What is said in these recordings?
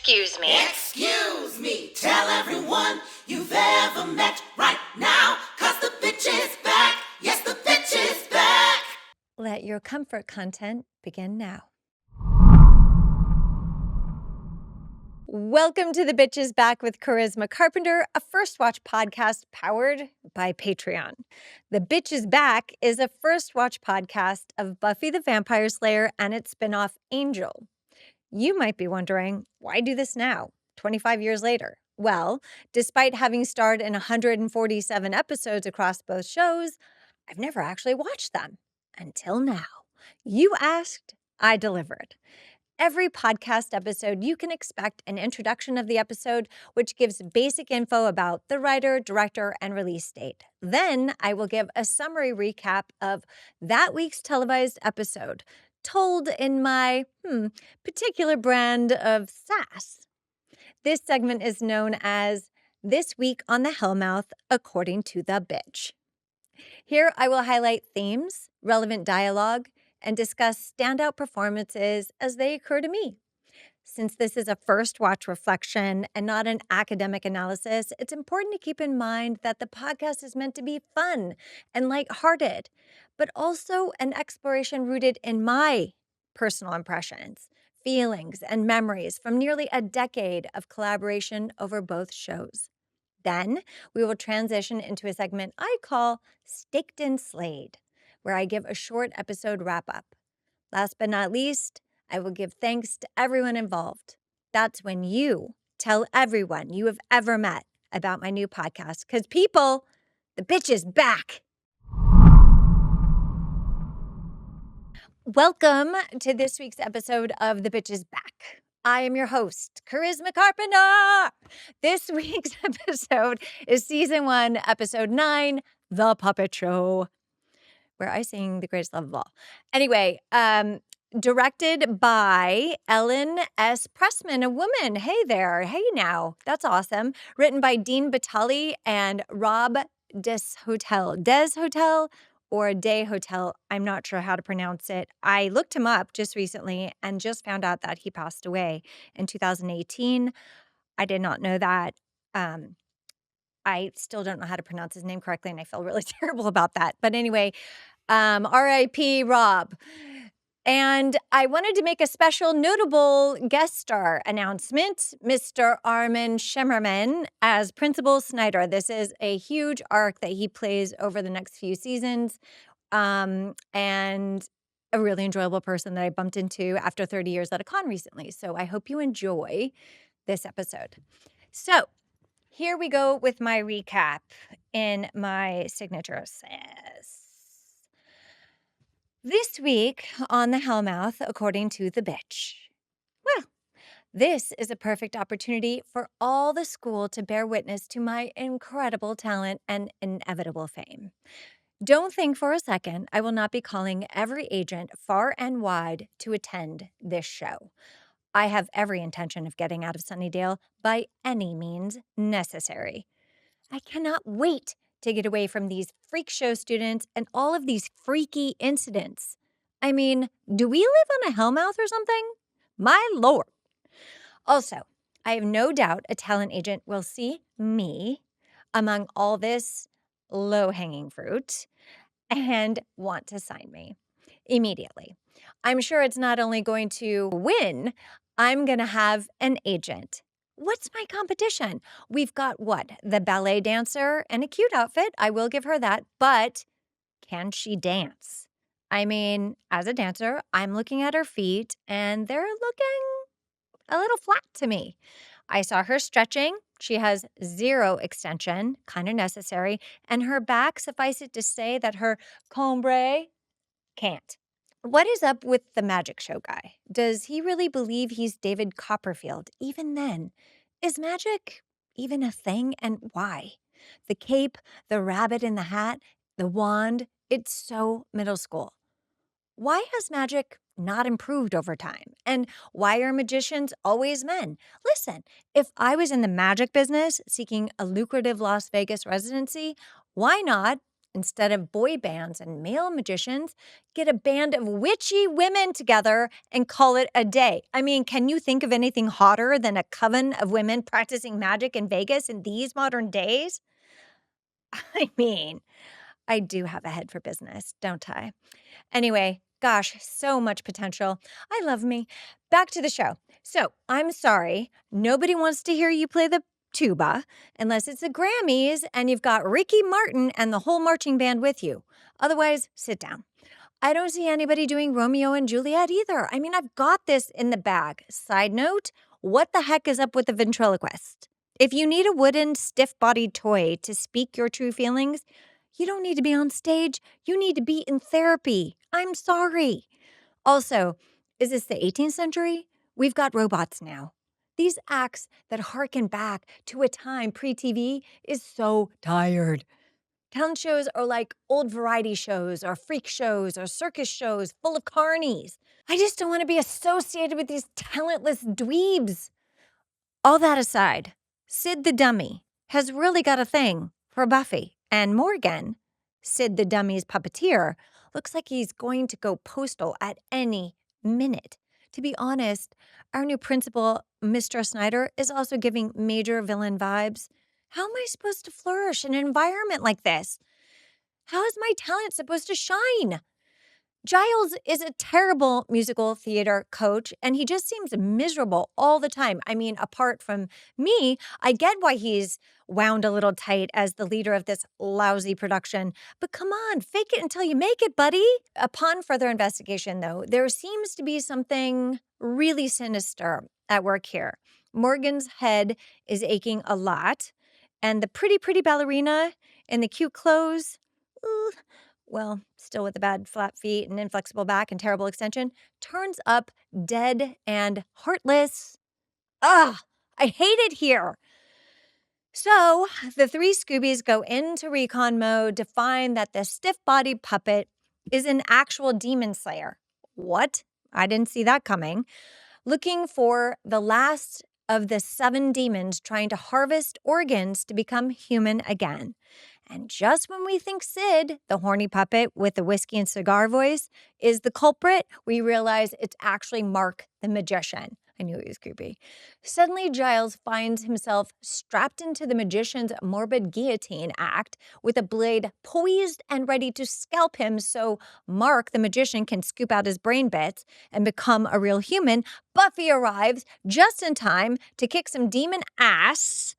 Excuse me. Excuse me. Tell everyone you've ever met right now, 'cause the bitch is back. Yes, the bitch is back. Let your comfort content begin now. Welcome to The Bitch is Back with Charisma Carpenter, a First Watch podcast powered by Patreon. The Bitch is Back is a First Watch podcast of Buffy the Vampire Slayer and its spinoff Angel. You might be wondering, why do this now, 25 years later? Well, despite having starred in 147 episodes across both shows, I've never actually watched them. Until now. You asked, I delivered. Every podcast episode, you can expect an introduction of the episode, which gives basic info about the writer, director, and release date. Then I will give a summary recap of that week's televised episode, told in my particular brand of sass. This segment is known as This Week on the Hellmouth, According to the Bitch. Here I will highlight themes, relevant dialogue, and discuss standout performances as they occur to me. Since this is a first watch reflection and not an academic analysis, it's important to keep in mind that the podcast is meant to be fun and lighthearted, but also an exploration rooted in my personal impressions, feelings, and memories from nearly a decade of collaboration over both shows. Then we will transition into a segment I call Staked and Slayed, where I give a short episode wrap-up. Last but not least, I will give thanks to everyone involved. That's when you tell everyone you have ever met about my new podcast, because people, the bitch is back. Welcome to this week's episode of The Bitch is Back. I am your host, Charisma Carpenter. This week's episode is Season 1, Episode 9, The Puppet Show, where I sing The Greatest Love of All. Anyway, directed by Ellen S. Pressman, a woman. Hey there. Hey now. That's awesome. Written by Dean Batali and Rob Deshotel or Day Hotel. I'm not sure how to pronounce it. I looked him up just recently and just found out that he passed away in 2018. I did not know that. I still don't know how to pronounce his name correctly, and I feel really terrible about that. But anyway, R.I.P. Rob. And I wanted to make a special notable guest star announcement, Mr. Armin Shimmerman as Principal Snyder. This is a huge arc that he plays over the next few seasons, and a really enjoyable person that I bumped into after 30 years at a con recently. So I hope you enjoy this episode. So here we go with my recap in my signature says. This week on the Hellmouth, according to the bitch. Well, this is a perfect opportunity for all the school to bear witness to my incredible talent and inevitable fame. Don't think for a second I will not be calling every agent far and wide to attend this show. I have every intention of getting out of Sunnydale by any means necessary. I cannot wait to get away from these freak show students and all of these freaky incidents. I mean, do we live on a hellmouth or something? My lord. Also, I have no doubt a talent agent will see me among all this low-hanging fruit and want to sign me immediately. I'm sure it's not only going to win, I'm going to have an agent. What's my competition? We've got what? The ballet dancer and a cute outfit. I will give her that. But can she dance? I mean, as a dancer, I'm looking at her feet and they're looking a little flat to me. I saw her stretching. She has zero extension, kind of necessary. And her back, suffice it to say that her cambray can't. What is up with the magic show guy? Does he really believe he's David Copperfield? Even then, is magic even a thing, and why? The cape, the rabbit in the hat, the wand, it's so middle school. Why has magic not improved over time? And why are magicians always men? Listen, if I was in the magic business seeking a lucrative Las Vegas residency, why not Instead of boy bands and male magicians, get a band of witchy women together and call it a day. I mean, can you think of anything hotter than a coven of women practicing magic in Vegas in these modern days? I mean, I do have a head for business, don't I? Anyway, gosh, so much potential. I love me. Back to the show. So, I'm sorry, nobody wants to hear you play the tuba unless it's the Grammys and you've got Ricky Martin and the whole marching band with you. Otherwise, sit down. I don't see anybody doing Romeo and Juliet either. I mean, I've got this in the bag. Side note, what the heck is up with the ventriloquist? If you need a wooden, stiff bodied toy to speak your true feelings, you don't need to be on stage. You need to be in therapy. I'm sorry. Also, is this the 18th century? We've got robots now. These acts that harken back to a time pre TV is so tired. Talent shows are like old variety shows or freak shows or circus shows full of carnies. I just don't want to be associated with these talentless dweebs. All that aside, Sid the Dummy has really got a thing for Buffy. And Morgan, Sid the Dummy's puppeteer, looks like he's going to go postal at any minute. To be honest, our new principal, Mr. Snyder, is also giving major villain vibes. How am I supposed to flourish in an environment like this? How is my talent supposed to shine? Giles is a terrible musical theater coach, and he just seems miserable all the time. I mean, apart from me, I get why he's wound a little tight as the leader of this lousy production. But come on, fake it until you make it, buddy. Upon further investigation, though, there seems to be something really sinister at work here. Morgan's head is aching a lot, and the pretty ballerina in the cute clothes, well, still with the bad flat feet and inflexible back and terrible extension, turns up dead and heartless. Ugh, I hate it here. So the three Scoobies go into recon mode to find that the stiff-bodied puppet is an actual demon slayer. What? I didn't see that coming. Looking for the last of the 7 demons trying to harvest organs to become human again. And just when we think Sid, the horny puppet with the whiskey and cigar voice, is the culprit, we realize it's actually Mark the magician. I knew he was creepy. Suddenly, Giles finds himself strapped into the magician's morbid guillotine act with a blade poised and ready to scalp him so Mark the magician can scoop out his brain bits and become a real human. Buffy arrives just in time to kick some demon ass.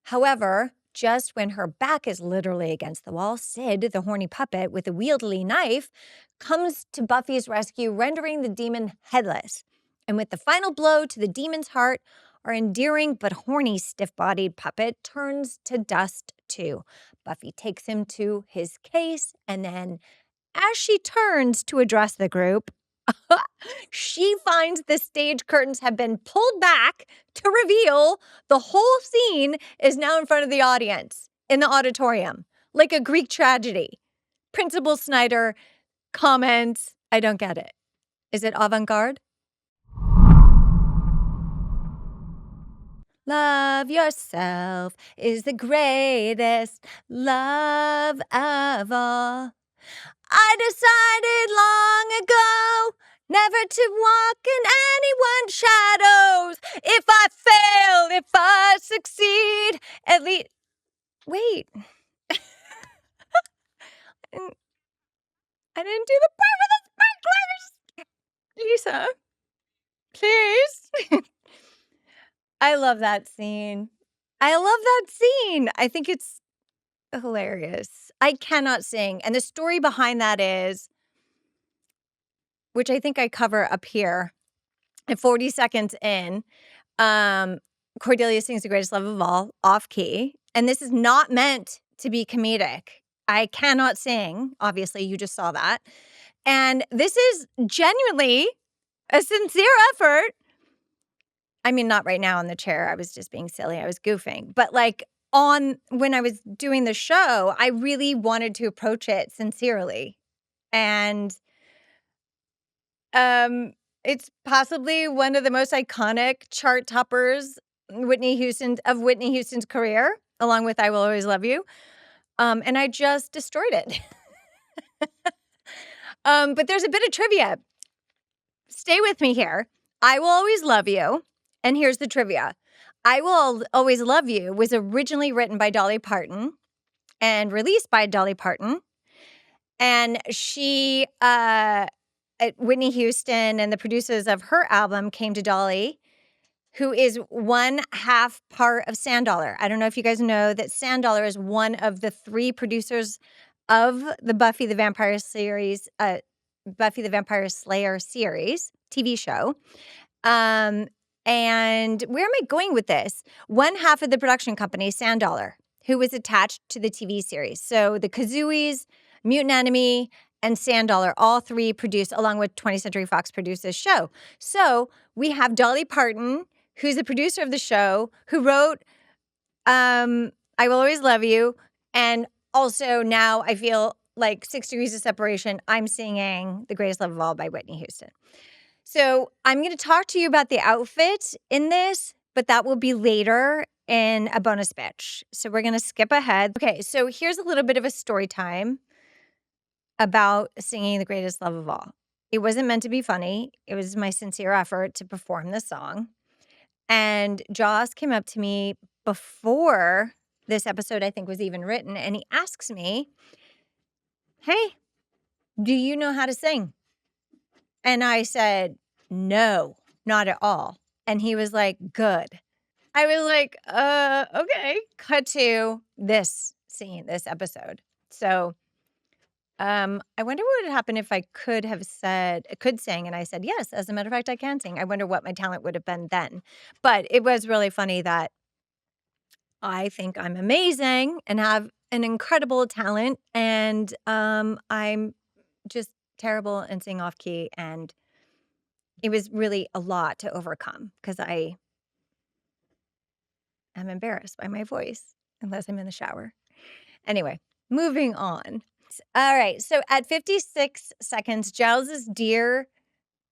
However, just when her back is literally against the wall, Sid, the horny puppet with a wieldly knife, comes to Buffy's rescue, rendering the demon headless. And with the final blow to the demon's heart, our endearing but horny stiff-bodied puppet turns to dust too. Buffy takes him to his case, and then, as she turns to address the group, she finds the stage curtains have been pulled back to reveal the whole scene is now in front of the audience in the auditorium, like a Greek tragedy. Principal Snyder comments, I don't get it. Is it avant-garde? Love yourself is the greatest love of all. I decided long ago never to walk in anyone's shadows. If I fail, if I succeed, at least. Wait. I didn't do the part with the sparklers. Lisa, please. I love that scene. I think it's hilarious. I cannot sing. And the story behind that is, which I think I cover up here at 40 seconds in, Cordelia sings The Greatest Love of All, off key. And this is not meant to be comedic. I cannot sing. Obviously, you just saw that. And this is genuinely a sincere effort. I mean, not right now on the chair. I was just being silly. I was goofing. But like when I was doing the show, I really wanted to approach it sincerely. And it's possibly one of the most iconic chart toppers Whitney Houston's career, along with I Will Always Love You. and I just destroyed it. But there's a bit of trivia. Stay with me here. I Will Always Love You. And here's the trivia. I Will Always Love You was originally written by Dolly Parton and released by Dolly Parton. And she, Whitney Houston and the producers of her album came to Dolly, who is one half part of Sand-Dollar. I don't know if you guys know that Sand-Dollar is one of the 3 producers of the Buffy the Vampire Buffy the Vampire Slayer series, TV show. And where am I going with this? One half of the production company, Sand-Dollar, who was attached to the TV series. So the Kazooies, Mutant Enemy, and Sand-Dollar, all 3 produced, along with 20th Century Fox, produced this show. So we have Dolly Parton, who's the producer of the show, who wrote I Will Always Love You. And also now I feel like 6 Degrees of Separation, I'm singing The Greatest Love of All by Whitney Houston. So I'm going to talk to you about the outfit in this, but that will be later in a bonus bitch. So we're going to skip ahead. Okay, so here's a little bit of a story time about singing The Greatest Love of All. It wasn't meant to be funny. It was my sincere effort to perform the song. And Joss came up to me before this episode, I think, was even written, and he asks me, "Hey, do you know how to sing?" And I said, "No, not at all." And he was like, "Good." I was like, okay. Cut to this scene, this episode. So I wonder what would happen if I could sing, and I said, yes, as a matter of fact, I can sing. I wonder what my talent would have been then. But it was really funny that I think I'm amazing and have an incredible talent, and I'm just terrible and sing off key, and it was really a lot to overcome because I am embarrassed by my voice unless I'm in the shower. Anyway, moving on. All right, so at 56 seconds, Giles's deer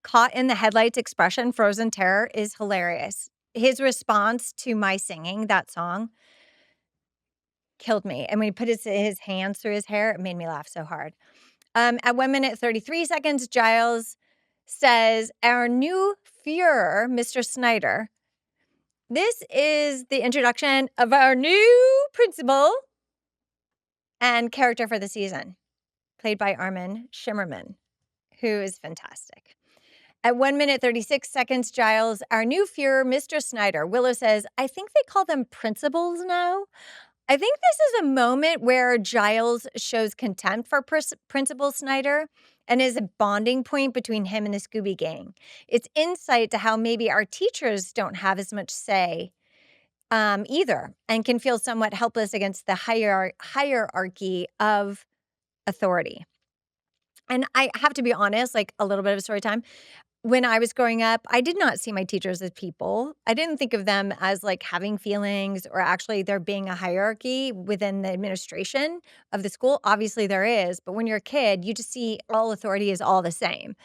caught in the headlights expression, frozen terror, is hilarious. His response to my singing that song killed me. And when he put his hands through his hair, it made me laugh so hard. At 1 minute, 33 seconds, Giles says, "Our new Führer, Mr. Snyder." This is the introduction of our new principal and character for the season, played by Armin Shimmerman, who is fantastic. At 1 minute, 36 seconds, Giles, "Our new Führer, Mr. Snyder." Willow says, "I think they call them principals now." I think this is a moment where Giles shows contempt for Principal Snyder and is a bonding point between him and the Scooby Gang. It's insight to how maybe our teachers don't have as much say either, and can feel somewhat helpless against the hierarchy of authority. And I have to be honest, like a little bit of story time. When I was growing up, I did not see my teachers as people. I didn't think of them as like having feelings or actually there being a hierarchy within the administration of the school. Obviously there is, but when you're a kid, you just see all authority is all the same.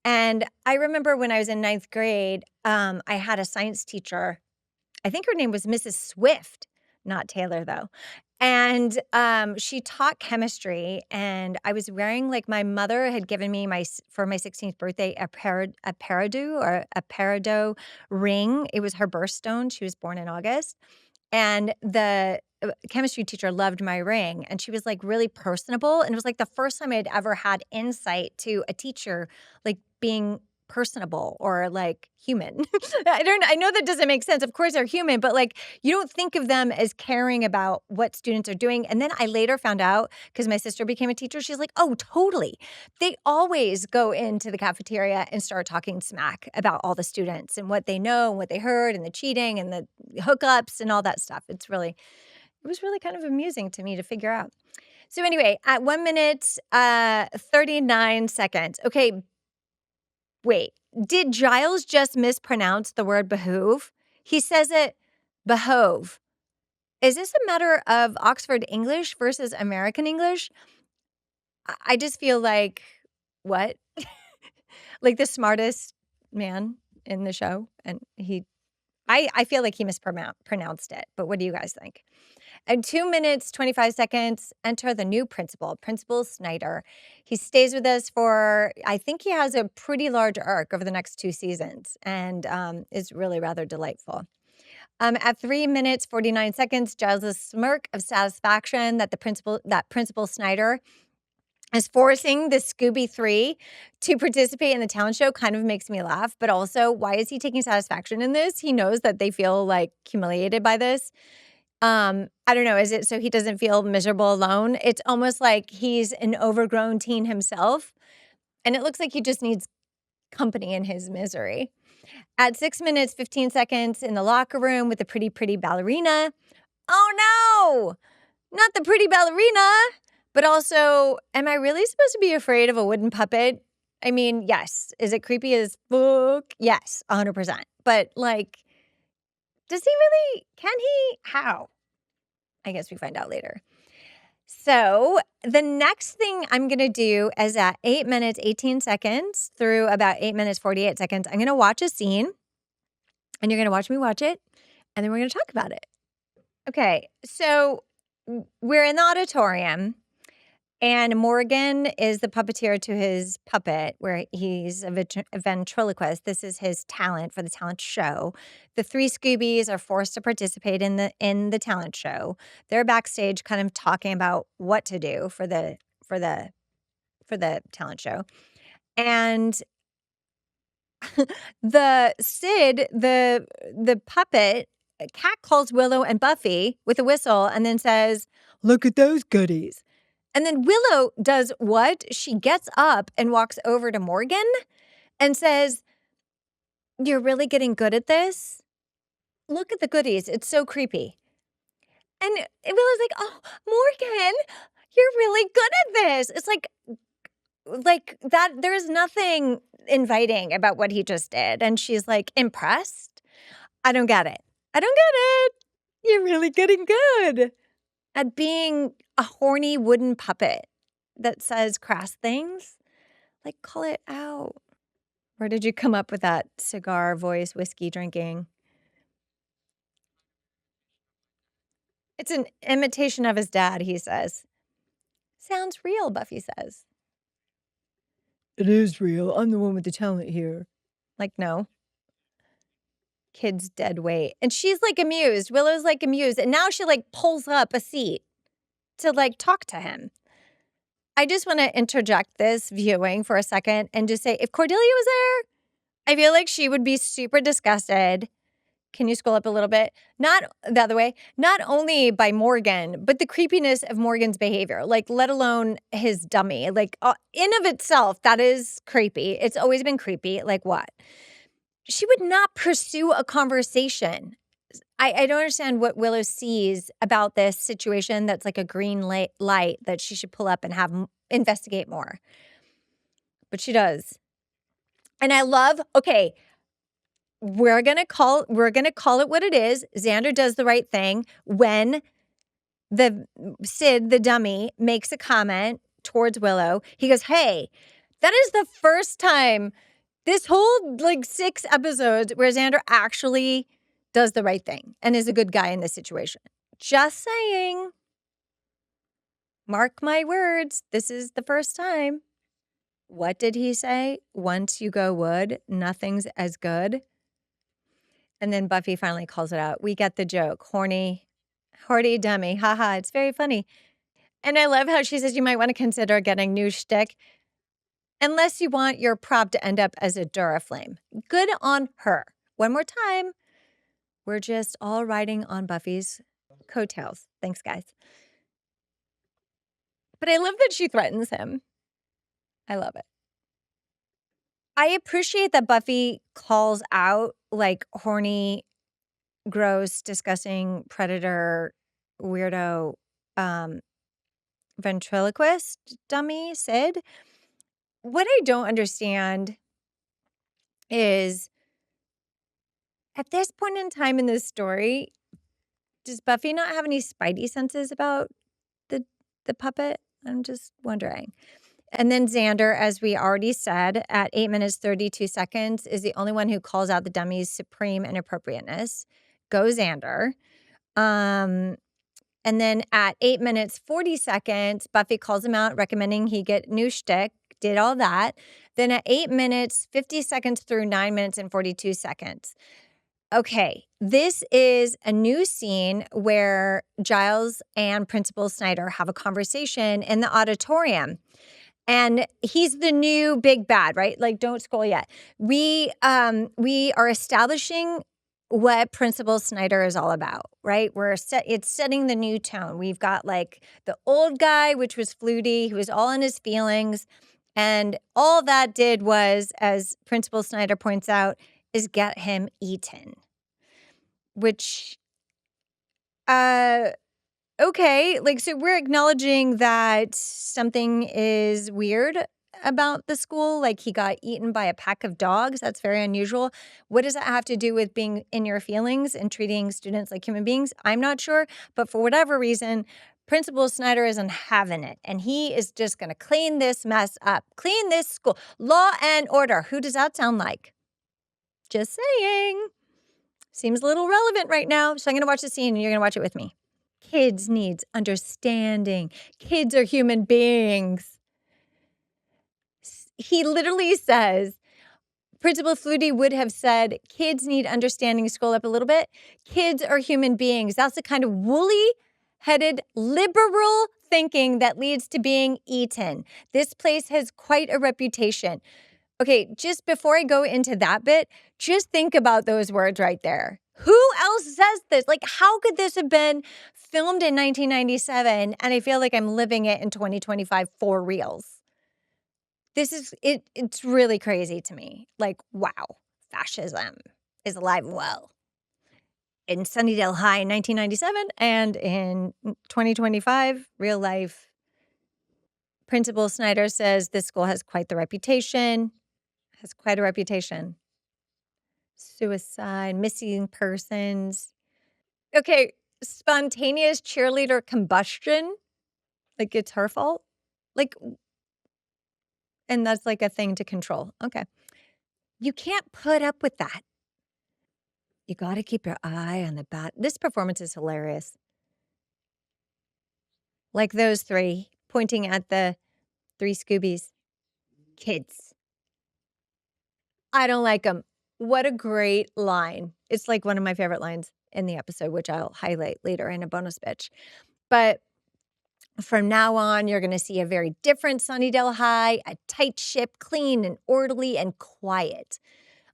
And I remember when I was in 9th grade, I had a science teacher. I think her name was Mrs. Swift, not Taylor though. And she taught chemistry, and I was wearing, like, my mother had given me for my 16th birthday a peridot ring. It was her birthstone. She was born in August. And the chemistry teacher loved my ring, and she was, like, really personable, and it was, like, the first time I'd ever had insight to a teacher, like, being personable or, like, human. I know that doesn't make sense. Of course, they're human, but, like, you don't think of them as caring about what students are doing, and then I later found out, because my sister became a teacher, she's like, "Oh, totally. They always go into the cafeteria and start talking smack about all the students and what they know and what they heard and the cheating and the hookups and all that stuff." It was really kind of amusing to me to figure out. So anyway, at 1 minute, 39 seconds. Okay, wait. Did Giles just mispronounce the word behoove? He says it behove. Is this a matter of Oxford English versus American English? I just feel like, what? Like the smartest man in the show, and I feel like he mispronounced it, but what do you guys think? At 2 minutes, 25 seconds, enter the new principal, Principal Snyder. He stays with us for, I think he has a pretty large arc over the next 2 seasons and is really rather delightful. At 3 minutes, 49 seconds, Giles' smirk of satisfaction that Principal Snyder is forcing the Scooby 3 to participate in the talent show kind of makes me laugh. But also, why is he taking satisfaction in this? He knows that they feel like humiliated by this. I don't know. Is it so he doesn't feel miserable alone? It's almost like he's an overgrown teen himself. And it looks like he just needs company in his misery. At 6 minutes, 15 seconds in the locker room with the pretty ballerina. Oh no, not the pretty ballerina. But also, am I really supposed to be afraid of a wooden puppet? I mean, yes. Is it creepy as fuck? Yes, 100%. But like, does he really? Can he? How? I guess we find out later. So the next thing I'm going to do is at 8 minutes, 18 seconds through about 8 minutes, 48 seconds, I'm going to watch a scene and you're going to watch me watch it. And then we're going to talk about it. Okay. So we're in the auditorium. And Morgan is the puppeteer to his puppet, where he's a ventriloquist. This is his talent for the talent show. The 3 Scoobies are forced to participate in the talent show. They're backstage, kind of talking about what to do for the talent show. And the Sid, the puppet, cat calls Willow and Buffy with a whistle, and then says, "Look at those goodies." And then Willow does what? She gets up and walks over to Morgan and says, "You're really getting good at this? Look at the goodies. It's so creepy." And Willow's like, "Oh, Morgan, you're really good at this." It's like that. There's nothing inviting about what he just did. And she's like, impressed? I don't get it. I don't get it. You're really getting good at being a horny wooden puppet that says crass things. Like, call it out. Where did you come up with that cigar voice, whiskey drinking? It's an imitation of his dad, he says. Sounds real, Buffy says. It is real. I'm the one with the talent here. Like, no. Kid's dead weight. And she's like amused. Willow's like amused. And now she like pulls up a seat to like talk to him. I just want to interject this viewing for a second and just say, if Cordelia was there, I feel like she would be super disgusted. Can you scroll up a little bit? Not the other way. Not only by Morgan, but the creepiness of Morgan's behavior, like let alone his dummy. Like in of itself, that is creepy. It's always been creepy. Like what? She would not pursue a conversation. I don't understand what Willow sees about this situation that's like a green light that she should pull up and have investigate more. But she does. And I love, okay, we're gonna call it what it is. Xander does the right thing when the Sid, the dummy, makes a comment towards Willow. He goes, "Hey, that is the first time this whole like 6 episodes where Xander actually does the right thing and is a good guy in this situation." Just saying. Mark my words. This is the first time. What did he say? Once you go wood, nothing's as good. And then Buffy finally calls it out. We get the joke. Horny dummy. Haha, it's very funny. And I love how she says you might want to consider getting new shtick unless you want your prop to end up as a Duraflame. Good on her. One more time. We're just all riding on Buffy's coattails. Thanks, guys. But I love that she threatens him. I love it. I appreciate that Buffy calls out like horny, gross, disgusting, predator, weirdo, ventriloquist dummy Sid. What I don't understand is at this point in time in this story, does Buffy not have any spidey senses about the puppet? I'm just wondering. And then Xander, as we already said, at 8 minutes, 32 seconds, is the only one who calls out the dummy's supreme inappropriateness. Go Xander. And then at 8 minutes, 40 seconds, Buffy calls him out, recommending he get new shtick, did all that. Then at 8 minutes, 50 seconds through 9 minutes and 42 seconds. Okay, this is a new scene where Giles and Principal Snyder have a conversation in the auditorium. And he's the new big bad, right? Like, don't scroll yet. We are establishing what Principal Snyder is all about, right? It's setting the new tone. We've got like the old guy, which was Flutie, who was all in his feelings. And all that did was, as Principal Snyder points out, is get him eaten. Which, okay, like, so we're acknowledging that something is weird about the school, like he got eaten by a pack of dogs. That's very unusual. What does that have to do with being in your feelings and treating students like human beings? I'm not sure, but for whatever reason, Principal Snyder isn't having it, and he is just going to clean this mess up, clean this school. Law and order. Who does that sound like? Just saying. Seems a little relevant right now, so I'm going to watch the scene, and you're going to watch it with me. Kids needs understanding. Kids are human beings. He literally says, Principal Flutie would have said, kids need understanding. Scroll up a little bit. Kids are human beings. That's the kind of woolly-headed liberal thinking that leads to being eaten. This place has quite a reputation. Okay, just before I go into that bit, just think about those words right there. Who else says this? Like, how could this have been filmed in 1997 and I feel like I'm living it in 2025 for reals? This is, it's really crazy to me. Like, wow, fascism is alive and well. In Sunnydale High in 1997 and in 2025, real life. Principal Snyder says this school has quite the reputation. Has quite a reputation. Suicide, missing persons. Okay, spontaneous cheerleader combustion. Like it's her fault. Like, and that's like a thing to control. Okay. You can't put up with that. You got to keep your eye on the bat. This performance is hilarious. Like those three pointing at the three Scoobies. Kids. I don't like them. What a great line. It's like one of my favorite lines in the episode, which I'll highlight later in a bonus bitch. But from now on, you're going to see a very different Sunnydale High, a tight ship, clean and orderly and quiet.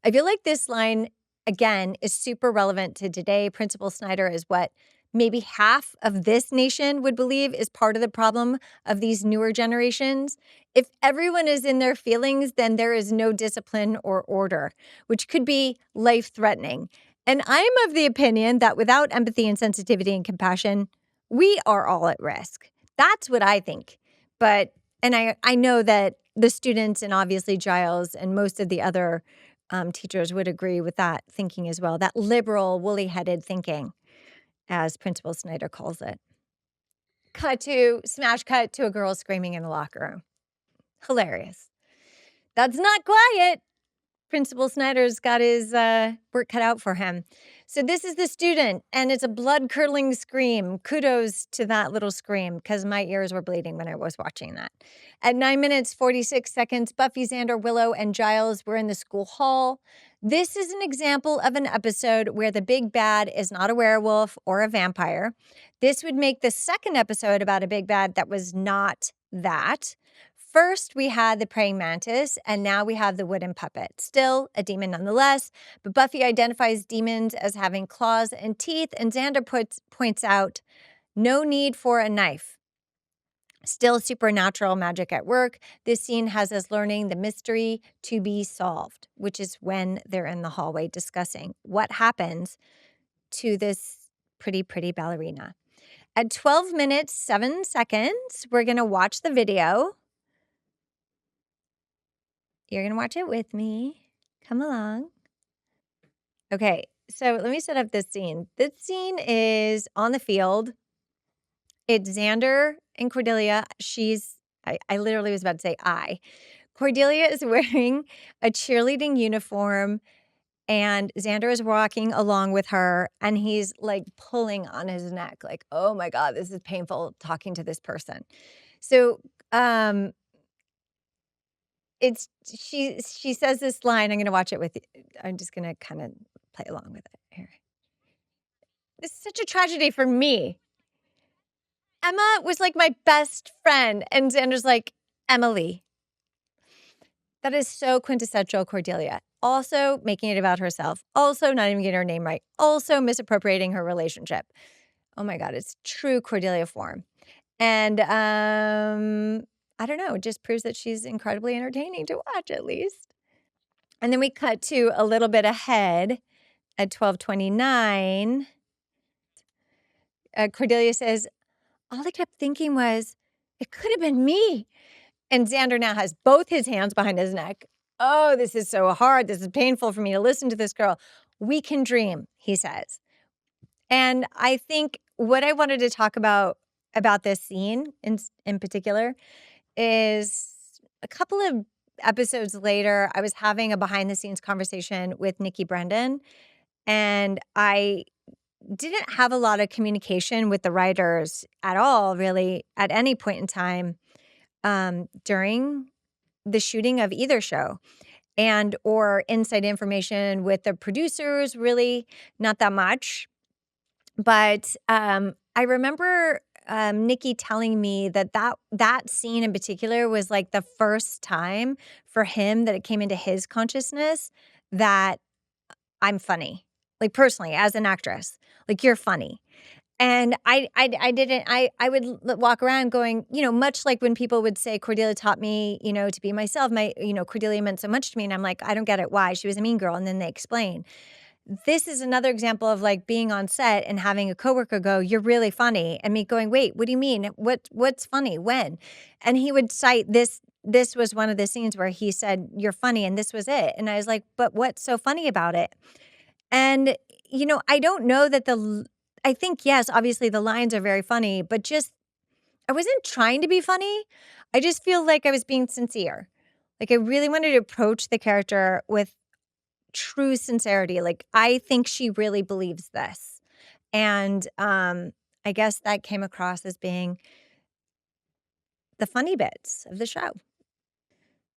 I feel like this line, again, is super relevant to today. Principal Snyder is what maybe half of this nation would believe is part of the problem of these newer generations. If everyone is in their feelings, then there is no discipline or order, which could be life-threatening. And I'm of the opinion that without empathy and sensitivity and compassion, we are all at risk. That's what I think. But, and I know that the students and obviously Giles and most of the other teachers would agree with that thinking as well, that liberal, woolly-headed thinking, as Principal Snyder calls it. Smash cut to a girl screaming in the locker room. Hilarious. That's not quiet. Principal Snyder's got his work cut out for him. So this is the student, and it's a blood-curdling scream. Kudos to that little scream, because my ears were bleeding when I was watching that. At 9 minutes, 46 seconds, Buffy, Xander, Willow, and Giles were in the school hall. This is an example of an episode where the big bad is not a werewolf or a vampire. This would make the second episode about a big bad that was not that. First, we had the praying mantis, and now we have the wooden puppet. Still a demon nonetheless, but Buffy identifies demons as having claws and teeth, and Xander points out, no need for a knife. Still supernatural magic at work. This scene has us learning the mystery to be solved, which is when they're in the hallway discussing what happens to this pretty ballerina. At 12 minutes, 7 seconds, we're going to watch the video. You're going to watch it with me. Come along. Okay, so let me set up this scene. This scene is on the field. It's Xander and Cordelia. I literally was about to say I. Cordelia is wearing a cheerleading uniform, And Xander is walking along with her, and he's like pulling on his neck, like, oh my God, this is painful talking to this person. So um it's she says this line. I'm gonna watch it with you. I'm just gonna kind of play along with it here. This is such a tragedy for me. Emma was like my best friend. And Xander's like, Emily. That is so quintessential Cordelia. Also making it about herself. Also not even getting her name right. Also misappropriating her relationship. Oh my God, it's true Cordelia form. And I don't know, it just proves that she's incredibly entertaining to watch at least. And then we cut to a little bit ahead at 12:29. Cordelia says, all I kept thinking was, it could have been me. And Xander now has both his hands behind his neck. Oh, this is so hard. This is painful for me to listen to this girl. We can dream, he says. And I think what I wanted to talk about this scene in particular is a couple of episodes later, I was having a behind the scenes conversation with Nikki Brendan, and I didn't have a lot of communication with the writers at all, really, at any point in time during the shooting of either show, and or inside information with the producers, really not that much. But I remember Nikki telling me that scene in particular was like the first time for him that it came into his consciousness that I'm funny, like personally as an actress, like you're funny. And I didn't I would walk around going, much like when people would say Cordelia taught me, to be myself. Cordelia meant so much to me, and I'm like, I don't get it. Why? She was a mean girl, and then they explain. This is another example of like being on set and having a coworker go, "You're really funny," and me going, "Wait, what do you mean? What's funny? When?" And he would cite this. This was one of the scenes where he said, "You're funny," and this was it. And I was like, "But what's so funny about it?" And I don't know that I think yes, obviously the lines are very funny, but just I wasn't trying to be funny. I just feel like I was being sincere. Like I really wanted to approach the character with true sincerity. Like, I think she really believes this. And I guess that came across as being the funny bits of the show.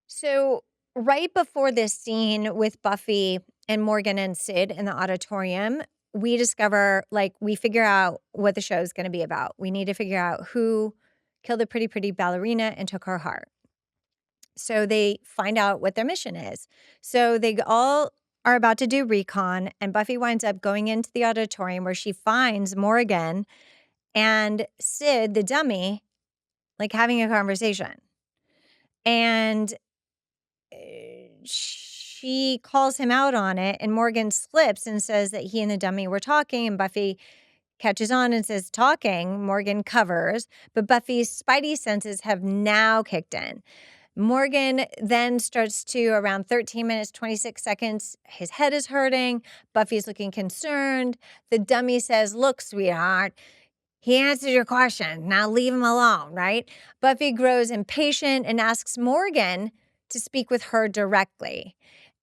So, right before this scene with Buffy and Morgan and Sid in the auditorium, we discover, like, we figure out what the show is going to be about. We need to figure out who killed the pretty ballerina and took her heart. So they find out what their mission is. So they all are about to do recon, and Buffy winds up going into the auditorium where she finds Morgan and Sid, the dummy, like having a conversation. And she calls him out on it, and Morgan slips and says that he and the dummy were talking, and Buffy catches on and says, talking. Morgan covers, but Buffy's spidey senses have now kicked in. Morgan then starts to, around 13 minutes, 26 seconds, his head is hurting. Buffy's looking concerned. The dummy says, look, sweetheart, he answered your question. Now leave him alone, right? Buffy grows impatient and asks Morgan to speak with her directly.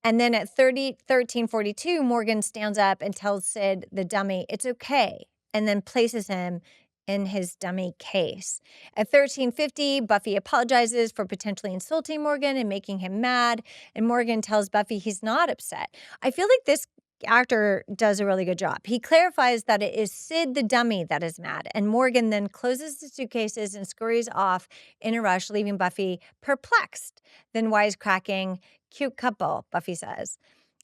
And then at 13:42, Morgan stands up and tells Sid, the dummy, it's okay, and then places him in his dummy case. At 13:50, Buffy apologizes for potentially insulting Morgan and making him mad, and Morgan tells Buffy he's not upset. I feel like this actor does a really good job. He clarifies that it is Sid the dummy that is mad, and Morgan then closes the suitcases and scurries off in a rush, leaving Buffy perplexed, then wisecracking, cute couple, Buffy says.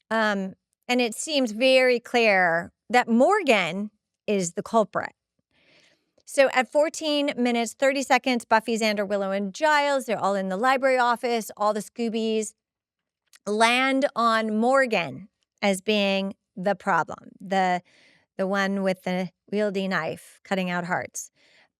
And it seems very clear that Morgan is the culprit. So at 14 minutes, 30 seconds, Buffy, Xander, Willow, and Giles, they're all in the library office. All the Scoobies land on Morgan as being the problem, the one with the wieldy knife cutting out hearts.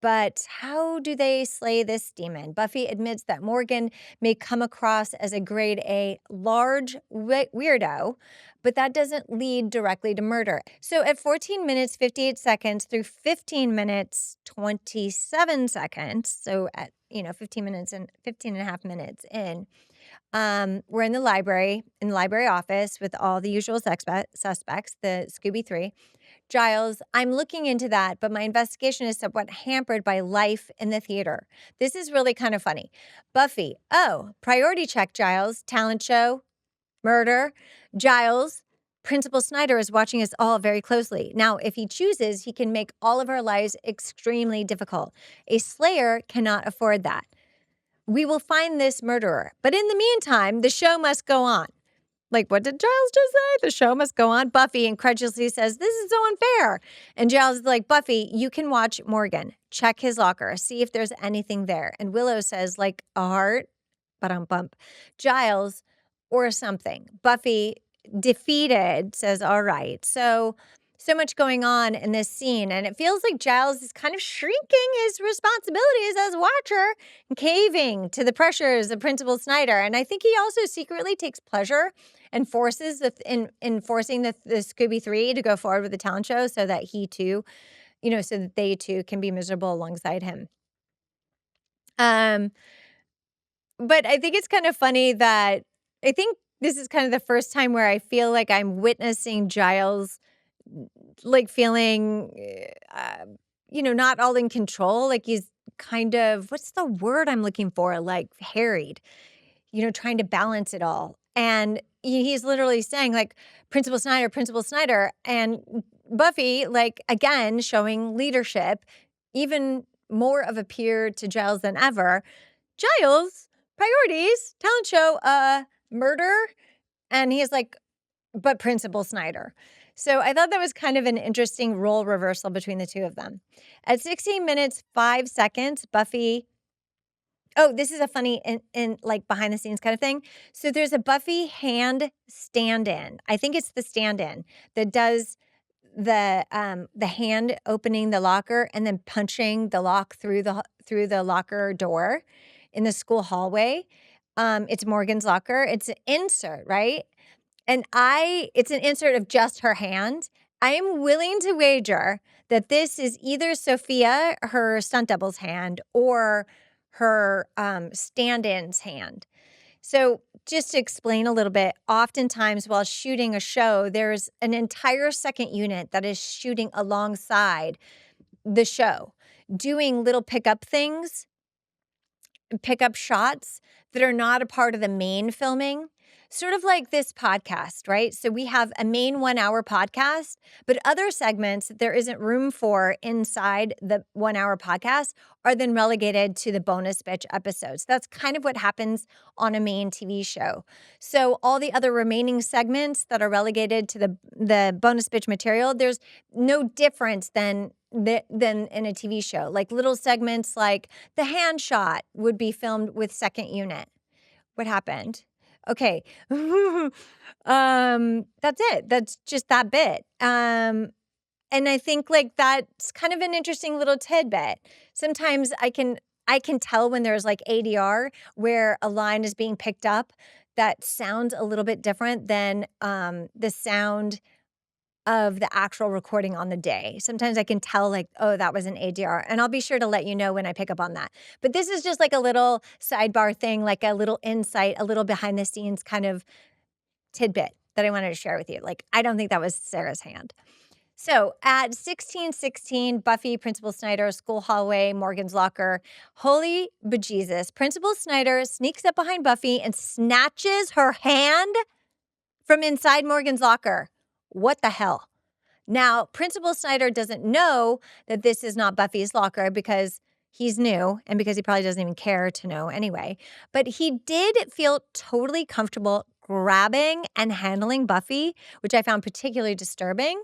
But how do they slay this demon? Buffy admits that Morgan may come across as a grade A large weirdo, but that doesn't lead directly to murder. So at 14 minutes, 58 seconds through 15 minutes, 27 seconds, so at 15 minutes and 15 and a half minutes in, We're in the library office with all the usual suspects, the Scooby 3. Giles, I'm looking into that, but my investigation is somewhat hampered by life in the theater. This is really kind of funny. Buffy, oh, priority check, Giles. Talent show, murder. Giles, Principal Snyder is watching us all very closely. Now, if he chooses, he can make all of our lives extremely difficult. A slayer cannot afford that. We will find this murderer. But in the meantime, the show must go on. Like, what did Giles just say? The show must go on. Buffy incredulously says, this is so unfair. And Giles is like, Buffy, you can watch Morgan. Check his locker. See if there's anything there. And Willow says, like, a heart? Bump. Giles, or something. Buffy, defeated, says, all right. So much going on in this scene. And it feels like Giles is kind of shrinking his responsibilities as watcher and caving to the pressures of Principal Snyder. And I think he also secretly takes pleasure and forces in forcing the Scooby 3 to go forward with the talent show so that he too, so that they too can be miserable alongside him. But I think it's kind of funny that I think this is kind of the first time where I feel like I'm witnessing Giles like feeling, not all in control. Like he's kind of, what's the word I'm looking for? Like harried, trying to balance it all. And he's literally saying like, Principal Snyder, and Buffy, like, again, showing leadership, even more of a peer to Giles than ever. Giles, priorities, talent show, murder. And he's like, but Principal Snyder. So I thought that was kind of an interesting role reversal between the two of them. At 16 minutes, 5 seconds, Buffy. Oh, this is a funny in like behind the scenes kind of thing. So there's a Buffy hand stand-in. I think it's the stand-in that does the hand opening the locker and then punching the lock through the locker door in the school hallway. It's Morgan's locker. It's an insert, right? And it's an insert of just her hand. I am willing to wager that this is either Sophia, her stunt double's hand, or her stand-in's hand. So just to explain a little bit, oftentimes while shooting a show, there's an entire second unit that is shooting alongside the show, doing little pickup shots that are not a part of the main filming. Sort of like this podcast, right? So we have a main 1 hour podcast, but other segments there isn't room for inside the 1 hour podcast are then relegated to the bonus bitch episodes. That's kind of what happens on a main TV show. So all the other remaining segments that are relegated to the bonus bitch material, there's no difference than in a TV show. Like little segments like the hand shot would be filmed with second unit. What happened? Okay. That's it. That's just that bit. And I think like that's kind of an interesting little tidbit. Sometimes I can tell when there's like ADR where a line is being picked up that sounds a little bit different than the sound of the actual recording on the day. Sometimes I can tell like, oh, that was an ADR. And I'll be sure to let you know when I pick up on that. But this is just like a little sidebar thing, like a little insight, a little behind the scenes kind of tidbit that I wanted to share with you. Like, I don't think that was Sarah's hand. So at 16:16, Buffy, Principal Snyder, school hallway, Morgan's locker. Holy bejesus. Principal Snyder sneaks up behind Buffy and snatches her hand from inside Morgan's locker. What the hell? Now, Principal Snyder doesn't know that this is not Buffy's locker because he's new and because he probably doesn't even care to know anyway. But he did feel totally comfortable grabbing and handling Buffy, which I found particularly disturbing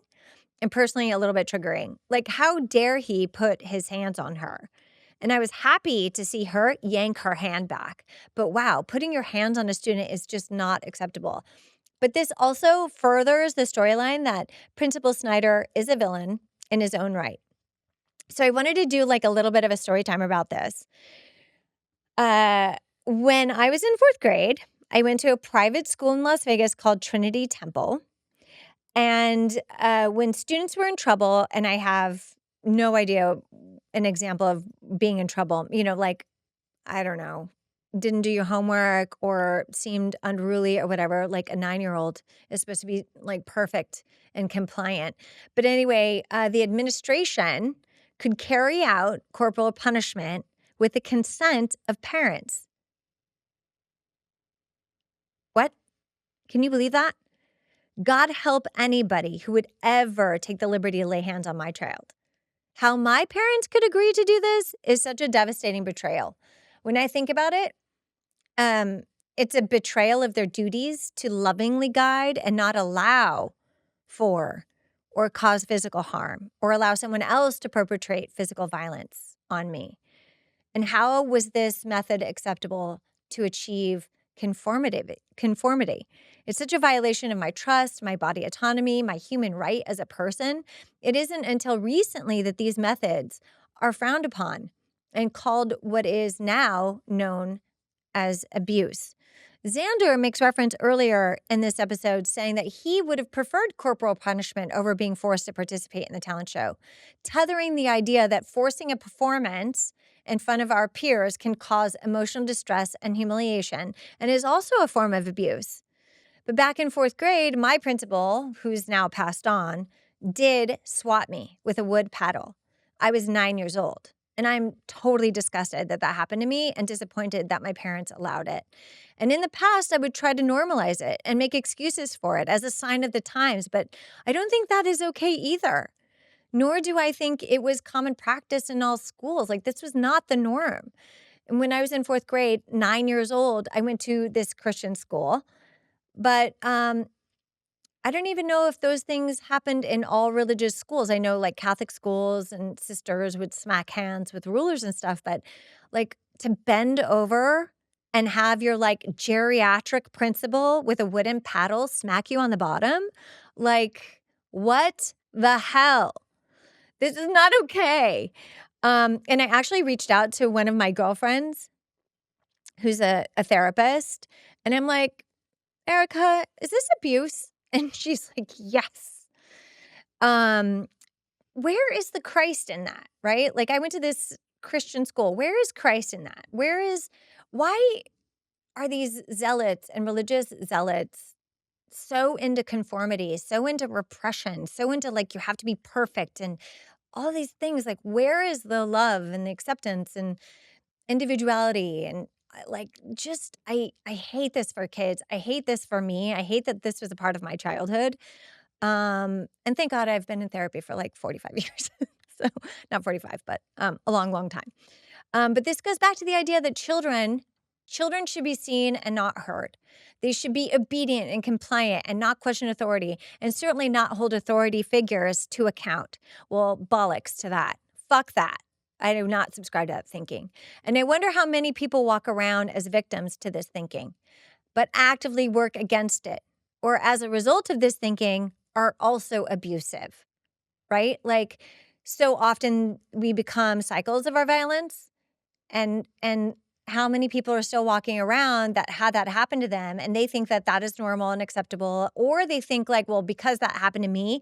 and personally a little bit triggering. Like, how dare he put his hands on her? And I was happy to see her yank her hand back. But wow, putting your hands on a student is just not acceptable. But this also furthers the storyline that Principal Snyder is a villain in his own right. So I wanted to do like a little bit of a story time about this. When I was in 4th grade, I went to a private school in Las Vegas called Trinity Temple. And when students were in trouble, and I have no idea an example of being in trouble, like, I don't know, didn't do your homework or seemed unruly or whatever, like a 9-year-old is supposed to be like perfect and compliant. But anyway, the administration could carry out corporal punishment with the consent of parents. What? Can you believe that? God help anybody who would ever take the liberty to lay hands on my child. How my parents could agree to do this is such a devastating betrayal. When I think about it, um, it's a betrayal of their duties to lovingly guide and not allow for or cause physical harm or allow someone else to perpetrate physical violence on me. And how was this method acceptable to achieve conformity? It's such a violation of my trust, my body autonomy, my human right as a person. It isn't until recently that these methods are frowned upon and called what is now known as abuse. Xander makes reference earlier in this episode saying that he would have preferred corporal punishment over being forced to participate in the talent show, tethering the idea that forcing a performance in front of our peers can cause emotional distress and humiliation and is also a form of abuse. But back in 4th grade, my principal, who's now passed on, did swat me with a wood paddle. I was 9 years old. And I'm totally disgusted that that happened to me and disappointed that my parents allowed it. And in the past, I would try to normalize it and make excuses for it as a sign of the times. But I don't think that is okay either. Nor do I think it was common practice in all schools. Like, this was not the norm. And when I was in 4th grade, 9 years old, I went to this Christian school. But I don't even know if those things happened in all religious schools. I know like Catholic schools and sisters would smack hands with rulers and stuff, but like to bend over and have your like geriatric principal with a wooden paddle smack you on the bottom, like what the hell? This is not okay. And I actually reached out to one of my girlfriends who's a therapist, and I'm like, Erica, is this abuse? And she's like, yes. Where is the Christ in that, right? Like I went to this Christian school. Where is Christ in that? Why are these zealots and religious zealots so into conformity, so into repression, so into like you have to be perfect and all these things? Like where is the love and the acceptance and individuality and like just I hate this for kids. I hate this for me. I hate that this was a part of my childhood. And thank God I've been in therapy for like 45 years. So not 45, but a long, long time. But this goes back to the idea that children should be seen and not heard. They should be obedient and compliant and not question authority and certainly not hold authority figures to account. Well, bollocks to that. Fuck that. I do not subscribe to that thinking. And I wonder how many people walk around as victims to this thinking, but actively work against it, or as a result of this thinking are also abusive, right? Like so often we become cycles of our violence and how many people are still walking around that had that happen to them and they think that that is normal and acceptable, or they think like, well, because that happened to me,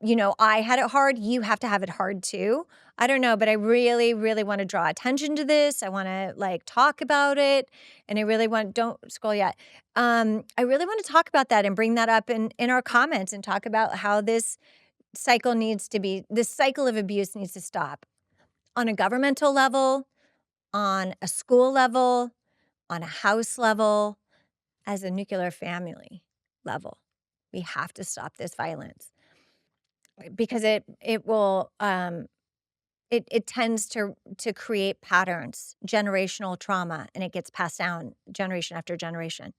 you know, I had it hard, you have to have it hard too. I don't know, but I really, really want to draw attention to this. I want to like talk about it. And I really want, don't scroll yet. I really want to talk about that and bring that up in our comments and talk about how this cycle of abuse needs to stop on a governmental level, on a school level, on a house level, as a nuclear family level. We have to stop this violence because it will it tends to create patterns, generational trauma, and it gets passed down generation after generation.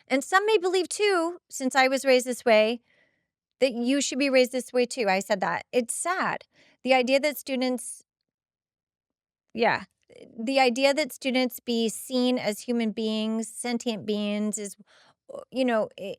And some may believe too, since I was raised this way, that you should be raised this way too. I said that. It's sad. The idea that students yeah, the idea that students be seen as human beings, sentient beings is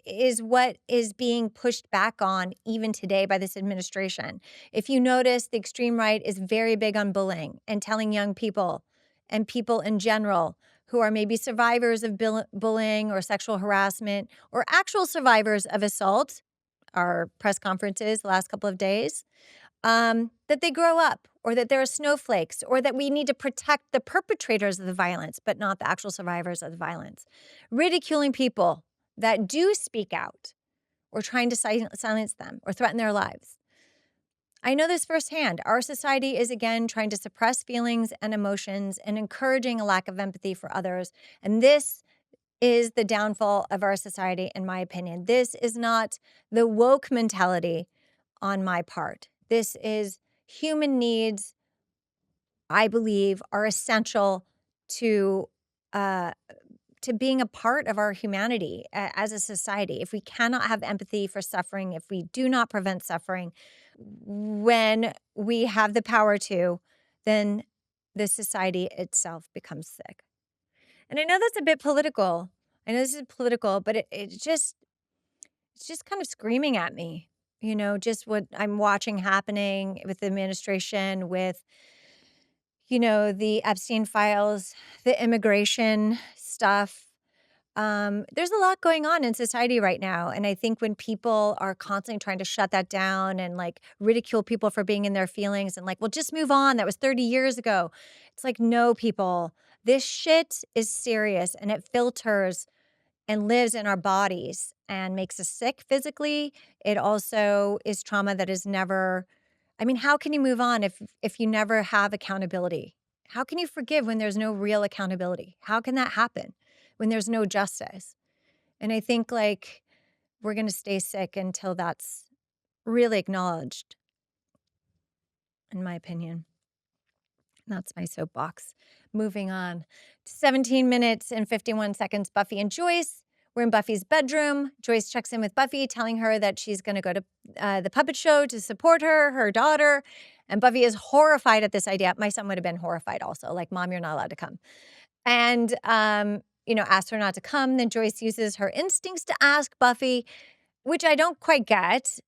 is what is being pushed back on even today by this administration. If you notice, the extreme right is very big on bullying and telling young people and people in general who are maybe survivors of bullying or sexual harassment or actual survivors of assault, our press conferences the last couple of days, that they grow up, or that there are snowflakes, or that we need to protect the perpetrators of the violence, but not the actual survivors of the violence. Ridiculing people that do speak out, or trying to silence them or threaten their lives. I know this firsthand. Our society is again trying to suppress feelings and emotions and encouraging a lack of empathy for others. And this is the downfall of our society, in my opinion. This is not the woke mentality on my part. This is human needs, I believe, are essential to uh, being a part of our humanity as a society. If we cannot have empathy for suffering, if we do not prevent suffering, when we have the power to, then the society itself becomes sick. And I know that's a bit political. I know this is political, but it's just kind of screaming at me, just what I'm watching happening with the administration, with, the Epstein files, the immigration stuff. There's a lot going on in society right now. And I think when people are constantly trying to shut that down and like ridicule people for being in their feelings and like, well, just move on. That was 30 years ago. It's like, no, people, this shit is serious and it filters and lives in our bodies and makes us sick physically. It also is trauma that is never, I mean, how can you move on if you never have accountability? How can you forgive when there's no real accountability? How can that happen when there's no justice? And I think like we're going to stay sick until that's really acknowledged, in my opinion. That's my soapbox. Moving on. 17 minutes and 51 seconds, Buffy and Joyce. We're in Buffy's bedroom. Joyce checks in with Buffy, telling her that she's going to go to the puppet show to support her daughter. And Buffy is horrified at this idea. My son would have been horrified also. Like, Mom, you're not allowed to come. And, asks her not to come. Then Joyce uses her instincts to ask Buffy, which I don't quite get.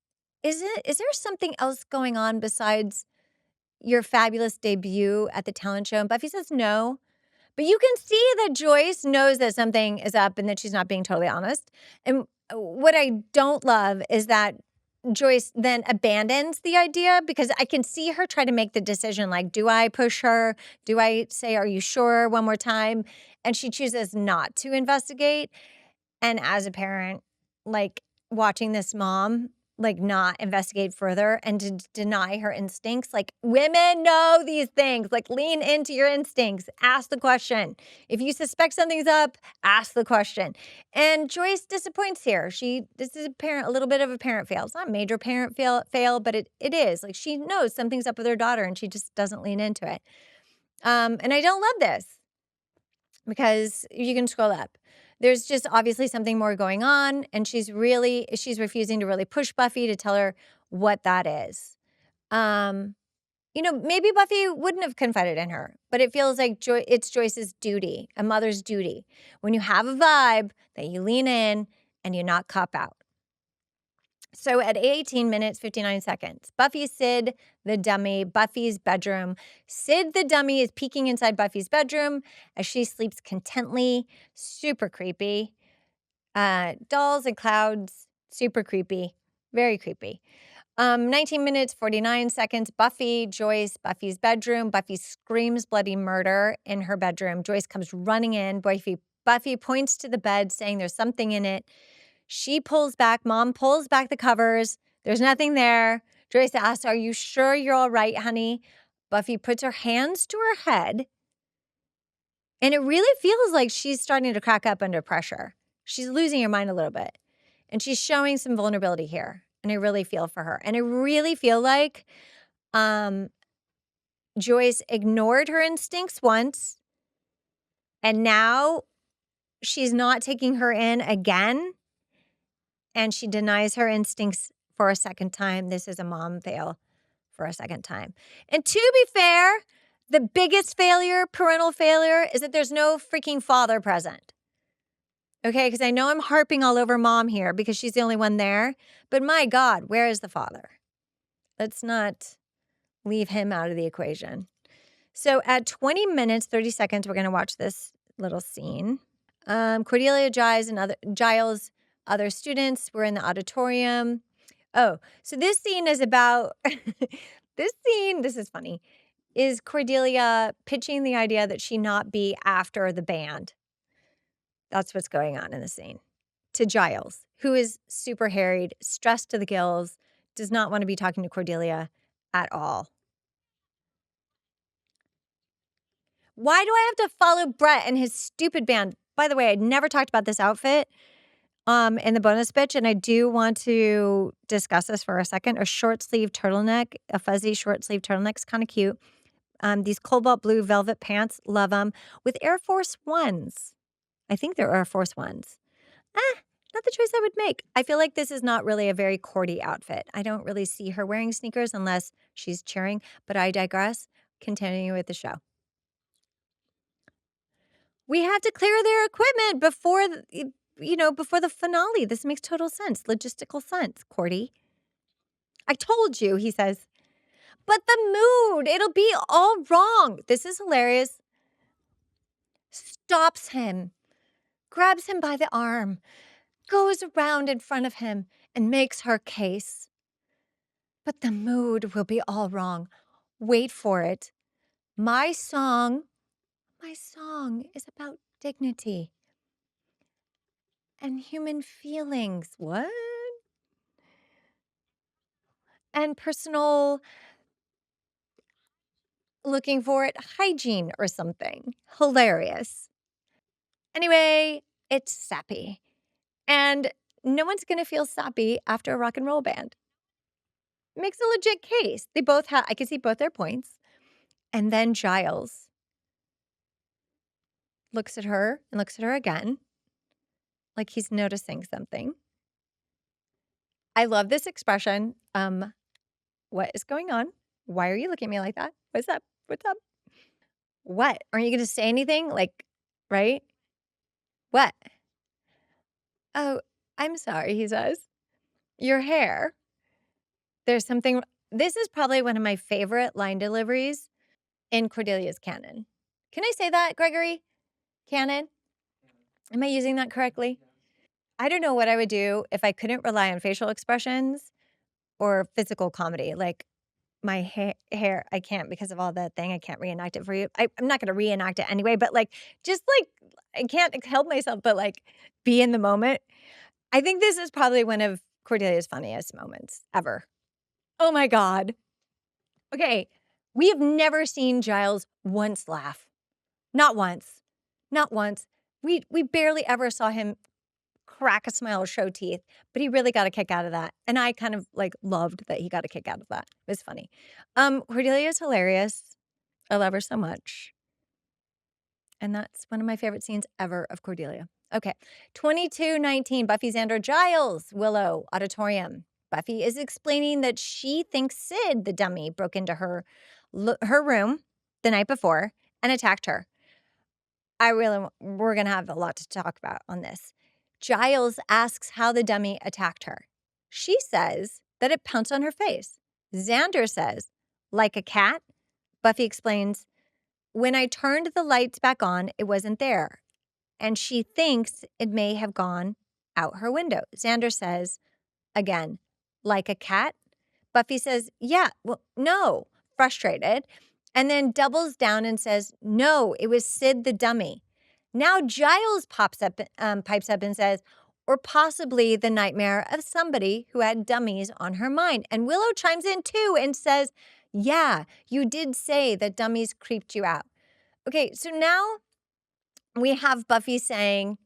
Is there something else going on besides your fabulous debut at the talent show? And Buffy says no. But you can see that Joyce knows that something is up and that she's not being totally honest. And what I don't love is that Joyce then abandons the idea, because I can see her try to make the decision, like, do I push her? Do I say, are you sure, one more time? And she chooses not to investigate. And as a parent, like, watching this mom like not investigate further and to deny her instincts. Like, women know these things. Like, lean into your instincts. Ask the question. If you suspect something's up, ask the question. And Joyce disappoints here. This is a little bit of a parent fail. It's not a major parent fail, but it is. Like, she knows something's up with her daughter and she just doesn't lean into it. And I don't love this, because you can scroll up. There's just obviously something more going on, and she's refusing to really push Buffy to tell her what that is. Maybe Buffy wouldn't have confided in her, but it feels like it's Joyce's duty, a mother's duty, when you have a vibe, that you lean in and you not cop out. So at 18 minutes, 59 seconds, Buffy, Sid, the dummy, Buffy's bedroom. Sid, the dummy, is peeking inside Buffy's bedroom as she sleeps contently. Super creepy. Dolls and clouds, super creepy. Very creepy. 19 minutes, 49 seconds, Buffy, Joyce, Buffy's bedroom. Buffy screams bloody murder in her bedroom. Joyce comes running in. Buffy points to the bed, saying there's something in it. Mom pulls back the covers. There's nothing there. Joyce asks, are you sure you're all right, honey? Buffy puts her hands to her head, and it really feels like she's starting to crack up under pressure. She's losing her mind a little bit, and she's showing some vulnerability here, and I really feel for her. And I really feel like Joyce ignored her instincts once, and now she's not taking her in again. And she denies her instincts for a second time. This is a mom fail for a second time. And to be fair, the biggest parental failure, is that there's no freaking father present. Okay, because I know I'm harping all over mom here because she's the only one there. But my God, where is the father? Let's not leave him out of the equation. So at 20 minutes, 30 seconds, we're going to watch this little scene. Cordelia, Giles, other students were in the auditorium. Oh, so this scene is about This scene, this is funny, is Cordelia pitching the idea that she not be after the band. That's what's going on in the scene. To Giles, who is super harried, stressed to the gills, does not want to be talking to Cordelia at all. Why do I have to follow Brett and his stupid band? By the way, I never talked about this outfit in the bonus bitch, and I do want to discuss this for a second. A short sleeve turtleneck, a fuzzy short sleeve turtleneck's kind of cute. These cobalt blue velvet pants, love them, with Air Force Ones. I think they're Air Force Ones. Not the choice I would make. I feel like this is not really a very Cordy outfit. I don't really see her wearing sneakers unless she's cheering, but I digress. Continuing with the show. We have to clear their equipment before, before the finale. This makes total sense, logistical sense, Cordy. I told you, he says. But the mood, it'll be all wrong. This is hilarious. Stops him, grabs him by the arm, goes around in front of him and makes her case. But the mood will be all wrong. Wait for it. My song is about dignity and human feelings. What? And personal, looking for it, hygiene or something. Hilarious. Anyway, it's sappy. And no one's going to feel sappy after a rock and roll band. Makes a legit case. They both have, I can see both their points. And then Giles looks at her and looks at her again, like he's noticing something. I love this expression. What is going on? Why are you looking at me like that? What's up? What's up? What? Aren't you going to say anything? Like, right? What? Oh, I'm sorry, he says. Your hair. There's something. This is probably one of my favorite line deliveries in Cordelia's canon. Can I say that, Gregory? Canon? Am I using that correctly? I don't know what I would do if I couldn't rely on facial expressions or physical comedy. Like my hair, I can't because of all that thing. I can't reenact it for you. I'm not going to reenact it anyway, but just I can't help myself but be in the moment. I think this is probably one of Cordelia's funniest moments ever. Oh my God. Okay. We have never seen Giles once laugh. Not once. Not once. We barely ever saw him crack a smile or show teeth, but he really got a kick out of that. And I kind of loved that he got a kick out of that. It was funny. Cordelia is hilarious. I love her so much. And that's one of my favorite scenes ever of Cordelia. Okay. 22:19, Buffy, Xander, Giles, Willow, auditorium. Buffy is explaining that she thinks Sid, the dummy, broke into her room the night before and attacked her. We're going to have a lot to talk about on this. Giles asks how the dummy attacked her. She says that it pounced on her face. Xander says, like a cat. Buffy explains, when I turned the lights back on, it wasn't there. And she thinks it may have gone out her window. Xander says, again, like a cat. Buffy says, yeah, well, no, frustrated. And then doubles down and says, no, it was Sid the dummy. Now Giles pipes up and says, or possibly the nightmare of somebody who had dummies on her mind. And Willow chimes in too and says, yeah, you did say that dummies creeped you out. Okay, so now we have Buffy saying,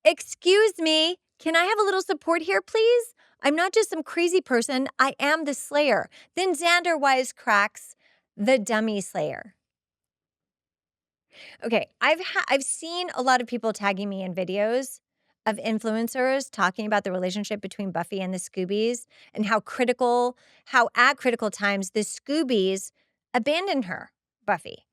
excuse me, can I have a little support here, please? I'm not just some crazy person. I am the Slayer. Then Xander wisecracks, the dummy Slayer. Okay, I've seen a lot of people tagging me in videos of influencers talking about the relationship between Buffy and the Scoobies and how at critical times the Scoobies abandoned her, Buffy.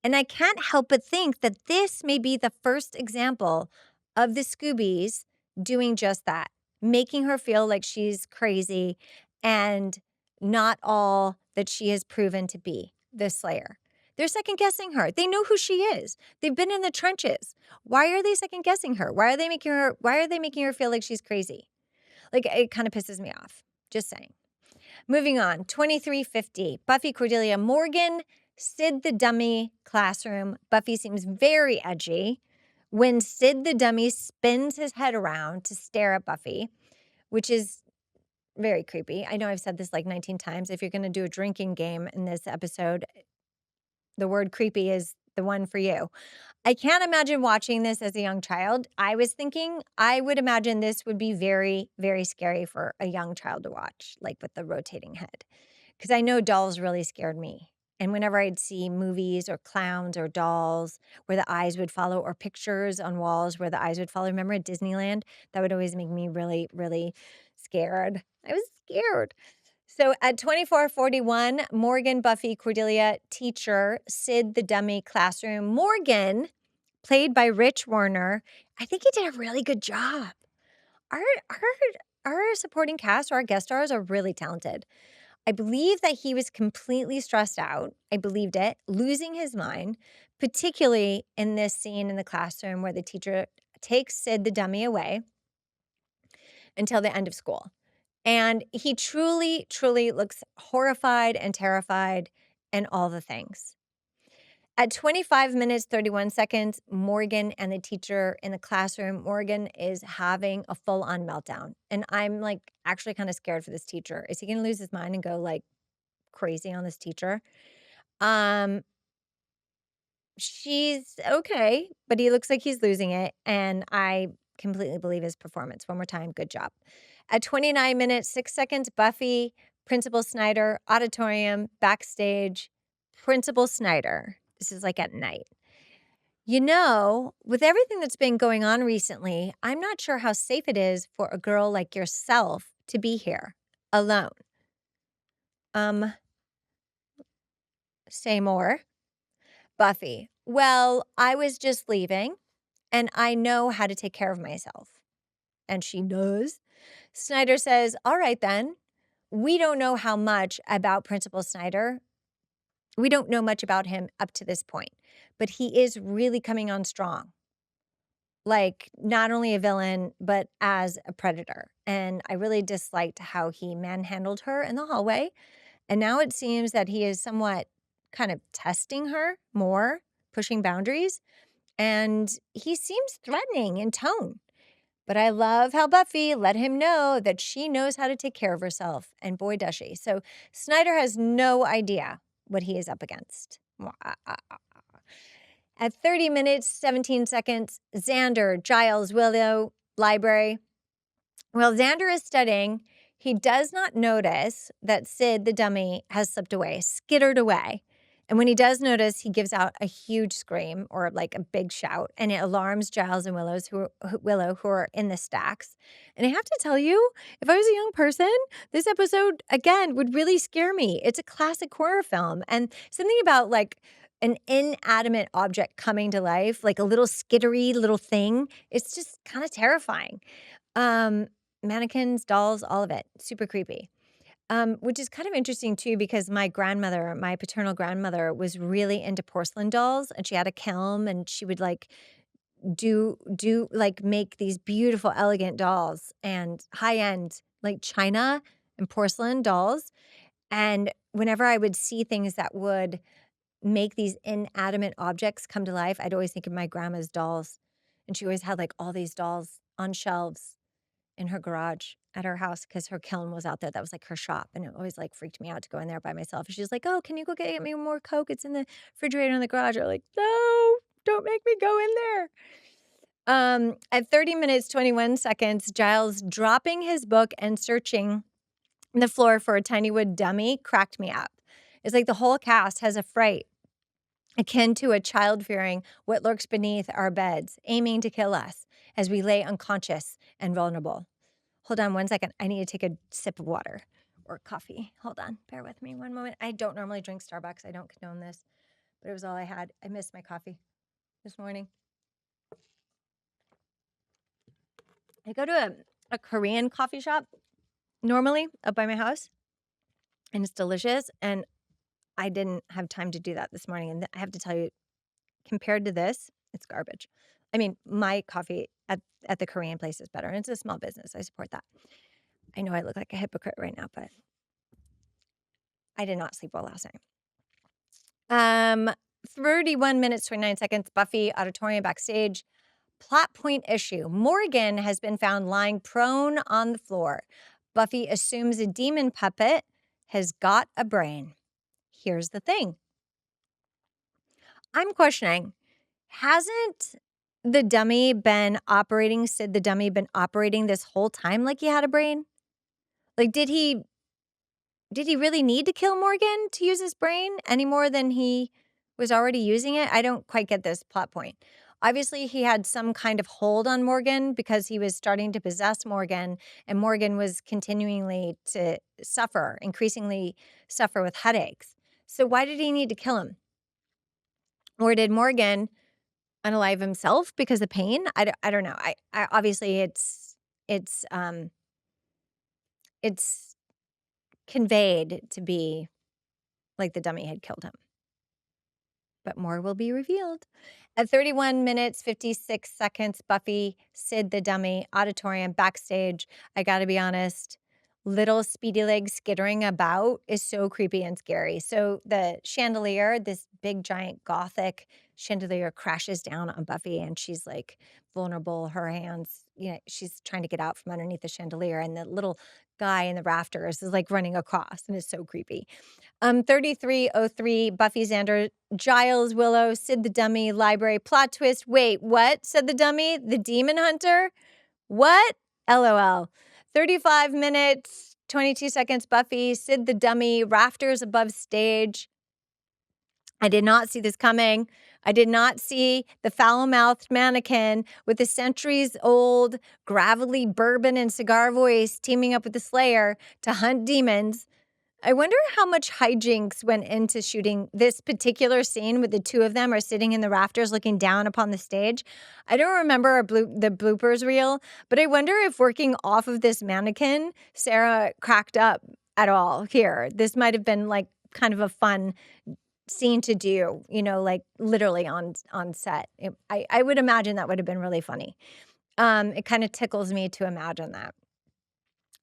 And I can't help but think that this may be the first example of the Scoobies doing just that, making her feel like she's crazy and not all that she has proven to be, the Slayer. They're second guessing her. They know who she is. They've been in the trenches. Why are they second guessing her? Why are they making her feel like she's crazy? It kind of pisses me off. Just saying. Moving on, 2350. Buffy, Cordelia, Morgan, Sid the Dummy, classroom. Buffy seems very edgy when Sid the Dummy spins his head around to stare at Buffy, which is very creepy. I know I've said this like 19 times. If you're going to do a drinking game in this episode, the word creepy is the one for you. I can't imagine watching this as a young child. I was thinking I would imagine this would be very, very scary for a young child to watch, like with the rotating head. Because I know dolls really scared me. And whenever I'd see movies or clowns or dolls where the eyes would follow, or pictures on walls where the eyes would follow, remember at Disneyland? That would always make me really, really scared. I was scared. So at 2441, Morgan, Buffy, Cordelia, teacher, Sid the Dummy, classroom. Morgan, played by Rich Warner, I think he did a really good job. Our, our, our supporting cast or our guest stars are really talented. I believe that he was completely stressed out. I believed it, losing his mind, particularly in this scene in the classroom where the teacher takes Sid the Dummy away until the end of school. And he truly, truly looks horrified and terrified and all the things. At 25 minutes, 31 seconds, Morgan and the teacher in the classroom, Morgan is having a full-on meltdown. And I'm like actually kind of scared for this teacher. Is he going to lose his mind and go like crazy on this teacher? Um, she's okay, but he looks like he's losing it. And I completely believe his performance. One more time, good job. At 29 minutes, 6 seconds, Buffy, Principal Snyder, auditorium, backstage, Principal Snyder. This is like at night. You know, with everything that's been going on recently, I'm not sure how safe it is for a girl like yourself to be here alone. Say more. Buffy. Well, I was just leaving and I know how to take care of myself. And she does. Snyder says, all right, then. We don't know how much about Principal Snyder. We don't know much about him up to this point, but he is really coming on strong. Like, not only a villain, but as a predator. And I really disliked how he manhandled her in the hallway. And now it seems that he is somewhat kind of testing her more, pushing boundaries. And he seems threatening in tone. But I love how Buffy let him know that she knows how to take care of herself. And boy, does she. So Snyder has no idea what he is up against. At 30 minutes, 17 seconds, Xander, Giles, Willow, library. While Xander is studying, he does not notice that Sid, the dummy, has slipped away, skittered away. And when he does notice, he gives out a huge scream or like a big shout, and it alarms Giles and Willow, who are in the stacks. And I have to tell you, if I was a young person, this episode, again, would really scare me. It's a classic horror film. And something about like an inanimate object coming to life, like a little skittery little thing, it's just kind of terrifying. Um, Mannequins, dolls, all of it. Super creepy. Which is kind of interesting too, because my grandmother, my paternal grandmother, was really into porcelain dolls, and she had a kiln, and she would like do like make these beautiful, elegant dolls and high end like china and porcelain dolls. And whenever I would see things that would make these inanimate objects come to life, I'd always think of my grandma's dolls, and she always had like all these dolls on shelves in her garage at her house because her kiln was out there. That was like her shop. And it always like freaked me out to go in there by myself. And she's like, oh, can you go get me more Coke? It's in the refrigerator in the garage. I'm like, no, don't make me go in there. At 30 minutes, 21 seconds, Giles dropping his book and searching the floor for a tiny wood dummy cracked me up. It's like the whole cast has a fright akin to a child fearing what lurks beneath our beds, aiming to kill us as we lay unconscious and vulnerable. Hold on 1 second. I need to take a sip of water or coffee. Hold on. Bear with me 1 moment. I don't normally drink Starbucks. I don't condone this, but it was all I had. I missed my coffee this morning. I go to a Korean coffee shop normally up by my house, and it's delicious. And I didn't have time to do that this morning. And I have to tell you, compared to this, it's garbage. I mean, my coffee at the Korean place is better. And it's a small business. I support that. I know I look like a hypocrite right now, but I did not sleep well last night. 31 minutes, 29 seconds, Buffy auditorium backstage. Plot point issue. Morgan has been found lying prone on the floor. Buffy assumes a demon puppet has got a brain. Here's the thing. I'm questioning, hasn't the dummy been operating, Sid the dummy been operating this whole time like he had a brain? Like, did he really need to kill Morgan to use his brain any more than he was already using it? I don't quite get this plot point. Obviously, he had some kind of hold on Morgan because he was starting to possess Morgan, and Morgan was continuingly to suffer, increasingly suffer with headaches. So why did he need to kill him? Or did Morgan unalive himself because of pain? I don't know. I obviously it's conveyed to be like the dummy had killed him. But more will be revealed. At 31 minutes, 56 seconds, Buffy, Sid the dummy, auditorium, backstage. I gotta be honest, little speedy legs skittering about is so creepy and scary. So the chandelier, this big giant gothic chandelier, crashes down on Buffy and she's like vulnerable. Her hands, she's trying to get out from underneath the chandelier, and the little guy in the rafters is like running across, and it's so creepy. 33:03, Buffy, Xander, Giles, Willow, Sid the dummy, library, plot twist. Wait, what? Said the dummy? The demon hunter? What? LOL. 35 minutes, 22 seconds, Buffy, Sid the dummy, rafters above stage. I did not see this coming. I did not see the foul-mouthed mannequin with the centuries-old gravelly bourbon and cigar voice teaming up with the Slayer to hunt demons. I wonder how much hijinks went into shooting this particular scene with the two of them are sitting in the rafters looking down upon the stage. I don't remember the bloopers reel, but I wonder if working off of this mannequin, Sarah cracked up at all here. This might have been like kind of a fun scene to do, like literally on set. I would imagine that would have been really funny. It kind of tickles me to imagine that.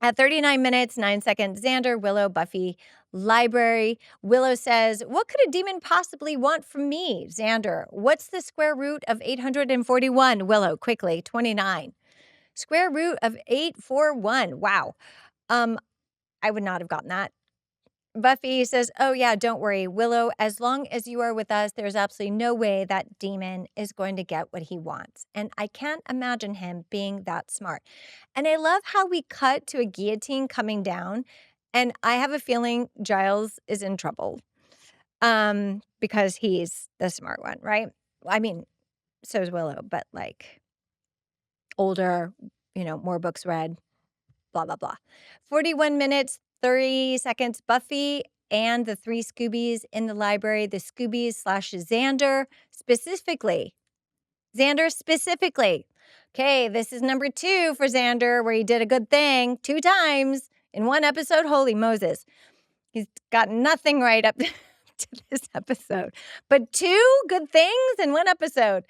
At 39 minutes, 9 seconds, Xander, Willow, Buffy, library. Willow says, "What could a demon possibly want from me?" Xander, "What's the square root of 841? Willow, quickly, 29. Square root of 841. Wow. I would not have gotten that. Buffy says, "Oh yeah, don't worry, Willow, as long as you are with us, there's absolutely no way that demon is going to get what he wants." And I can't imagine him being that smart. And I love how we cut to a guillotine coming down, and I have a feeling Giles is in trouble. Because he's the smart one, right? I mean, so is Willow, but like older, more books read, blah, blah, blah. 41 minutes, 30 seconds, Buffy and the three Scoobies in the library, the Scoobies / Xander specifically. Okay, this is number 2 for Xander, where he did a good thing 2 times in one episode. Holy Moses. He's got nothing right up to this episode, but 2 good things in one episode.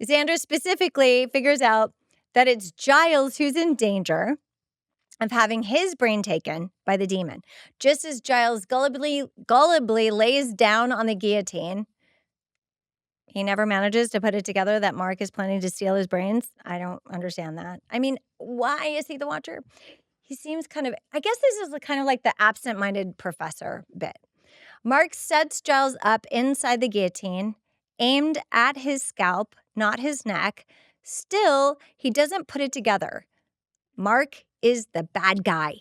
Xander specifically figures out that it's Giles who's in danger of having his brain taken by the demon. Just as Giles gullibly lays down on the guillotine, he never manages to put it together that Mark is planning to steal his brains. I don't understand that. I mean, why is he the Watcher? He seems kind of, I guess this is kind of like the absent-minded professor bit. Mark sets Giles up inside the guillotine, aimed at his scalp, not his neck. Still, he doesn't put it together. Mark is the bad guy.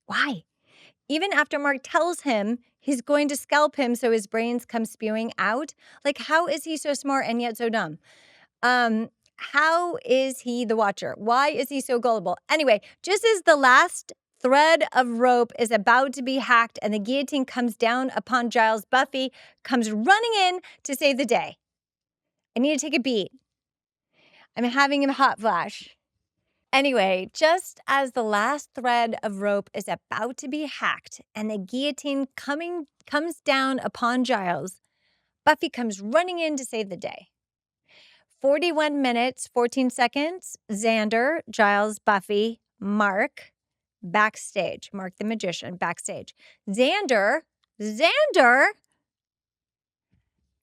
Why? Even after Mark tells him he's going to scalp him so his brains come spewing out, like, how is he so smart and yet so dumb? How is he the Watcher? Why is he so gullible? Anyway, just as the last thread of rope is about to be hacked and the guillotine comes down upon Giles, Buffy comes running in to save the day. I need to take a beat. I'm having a hot flash. Anyway, just as the last thread of rope is about to be hacked and the guillotine comes down upon Giles, Buffy comes running in to save the day. 41 minutes, 14 seconds, Xander, Giles, Buffy, Mark, backstage. Mark the magician, backstage. Xander Xander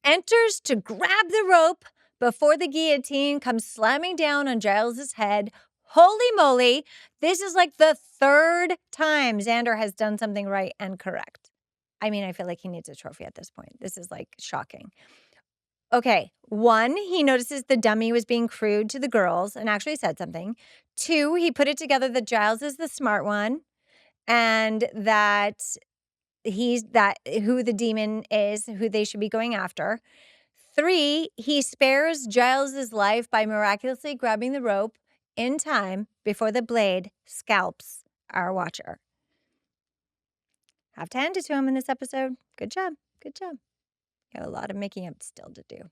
enters to grab the rope before the guillotine comes slamming down on Giles's head. Holy moly, this is like the third time Xander has done something right and correct. I mean, I feel like he needs a trophy at this point. This is like shocking. Okay, 1, he notices the dummy was being crude to the girls and actually said something. 2, he put it together that Giles is the smart one and that who the demon is, who they should be going after. 3, he spares Giles's life by miraculously grabbing the rope in time before the blade scalps our watcher. Have to hand it to him in this episode. Good job. Good job. Got a lot of making up still to do.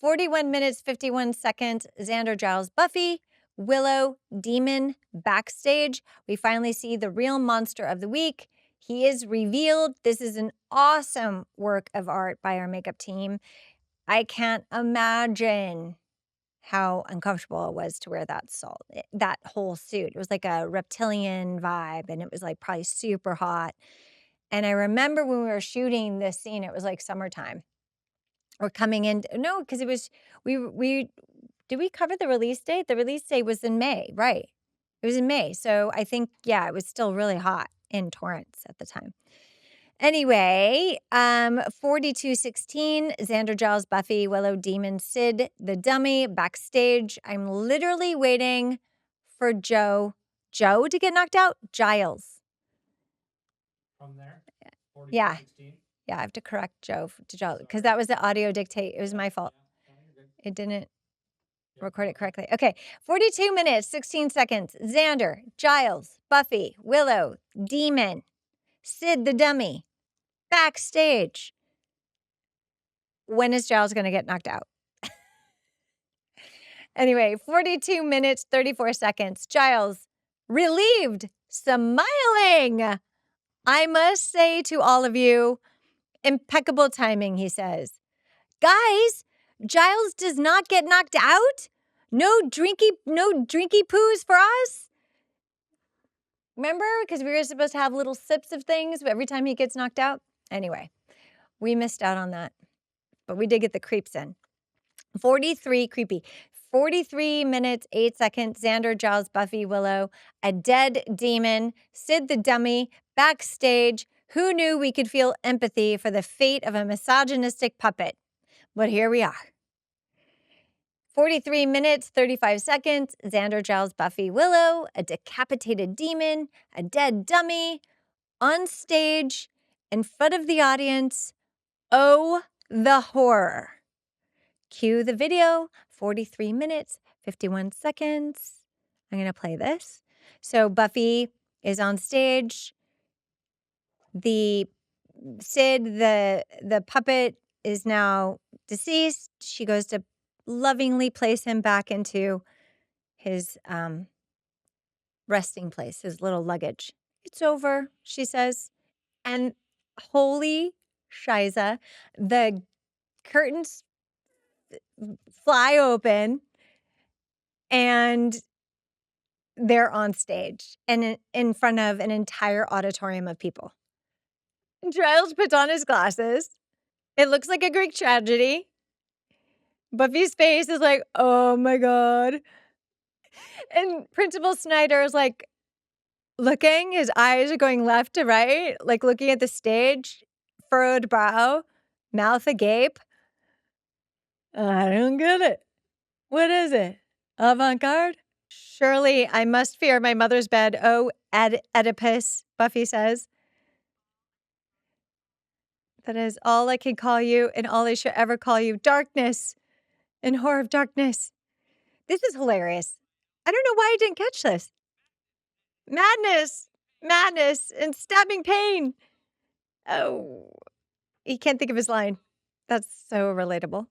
41 minutes, 51 seconds. Xander, Giles, Buffy, Willow, Demon, backstage. We finally see the real monster of the week. He is revealed. This is an awesome work of art by our makeup team. I can't imagine how uncomfortable it was to wear that whole suit. It was like a reptilian vibe, and it was like probably super hot. And I remember when we were shooting this scene, it was like summertime. Or coming in, no, because it was we did we cover the release date? The release date was in May, right? It was in May, so I think it was still really hot in Torrance at the time. Anyway, 42:16, Xander, Giles, Buffy, Willow, Demon, Sid, the dummy, backstage. I'm literally waiting for Joe to get knocked out. Giles. From there? Yeah. 42:16? Yeah, I have to correct Joe to Giles because that was the audio dictate. It was my fault. It didn't record it correctly. Okay, 42 minutes, 16 seconds. Xander, Giles, Buffy, Willow, Demon, Sid the dummy, backstage. When is Giles going to get knocked out? Anyway, 42 minutes, 34 seconds. Giles, relieved, smiling. I must say to all of you, impeccable timing, he says. Guys, Giles does not get knocked out? No drinky poos for us? Remember? Because we were supposed to have little sips of things every time he gets knocked out. Anyway, we missed out on that. But we did get the creeps in. 43, creepy. 43 minutes, 8 seconds. Xander, Giles, Buffy, Willow, a dead demon, Sid the dummy, backstage. Who knew we could feel empathy for the fate of a misogynistic puppet? But here we are. 43 minutes, 35 seconds. Xander, Giles, Buffy, Willow, a decapitated demon, a dead dummy, on stage, in front of the audience. Oh, the horror. Cue the video, 43 minutes, 51 seconds. I'm going to play this. So Buffy is on stage. The Sid, the puppet, is now deceased. She goes to lovingly place him back into his resting place, his little luggage. It's over, she says. And holy shiza, the curtains fly open and they're on stage and in front of an entire auditorium of people. Giles puts on his glasses. It looks like a Greek tragedy. Buffy's face is like, oh my God. And Principal Snyder is like looking, his eyes are going left to right, like looking at the stage, furrowed brow, mouth agape. I don't get it. What is it? Avant-garde? Surely I must fear my mother's bed, oh Oedipus, Buffy says. That is all I can call you and all I should ever call you. Darkness and horror of darkness. This is hilarious. I don't know why I didn't catch this. Madness, and stabbing pain. Oh, he can't think of his line. That's so relatable.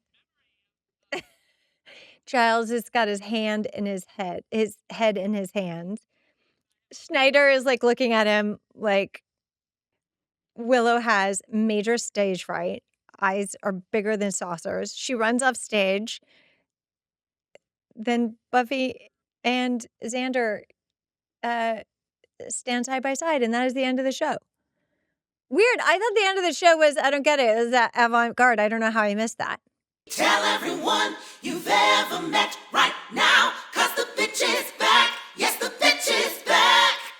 Giles has got his head in his hands. Schneider is like looking at him like Willow has major stage fright. Eyes are bigger than saucers. She runs off stage. Then Buffy and Xander stand side by side, and that is the end of the show. Weird. I thought the end of the show was, I don't get it. It was that avant-garde. I don't know how I missed that. Tell everyone you've ever met right now.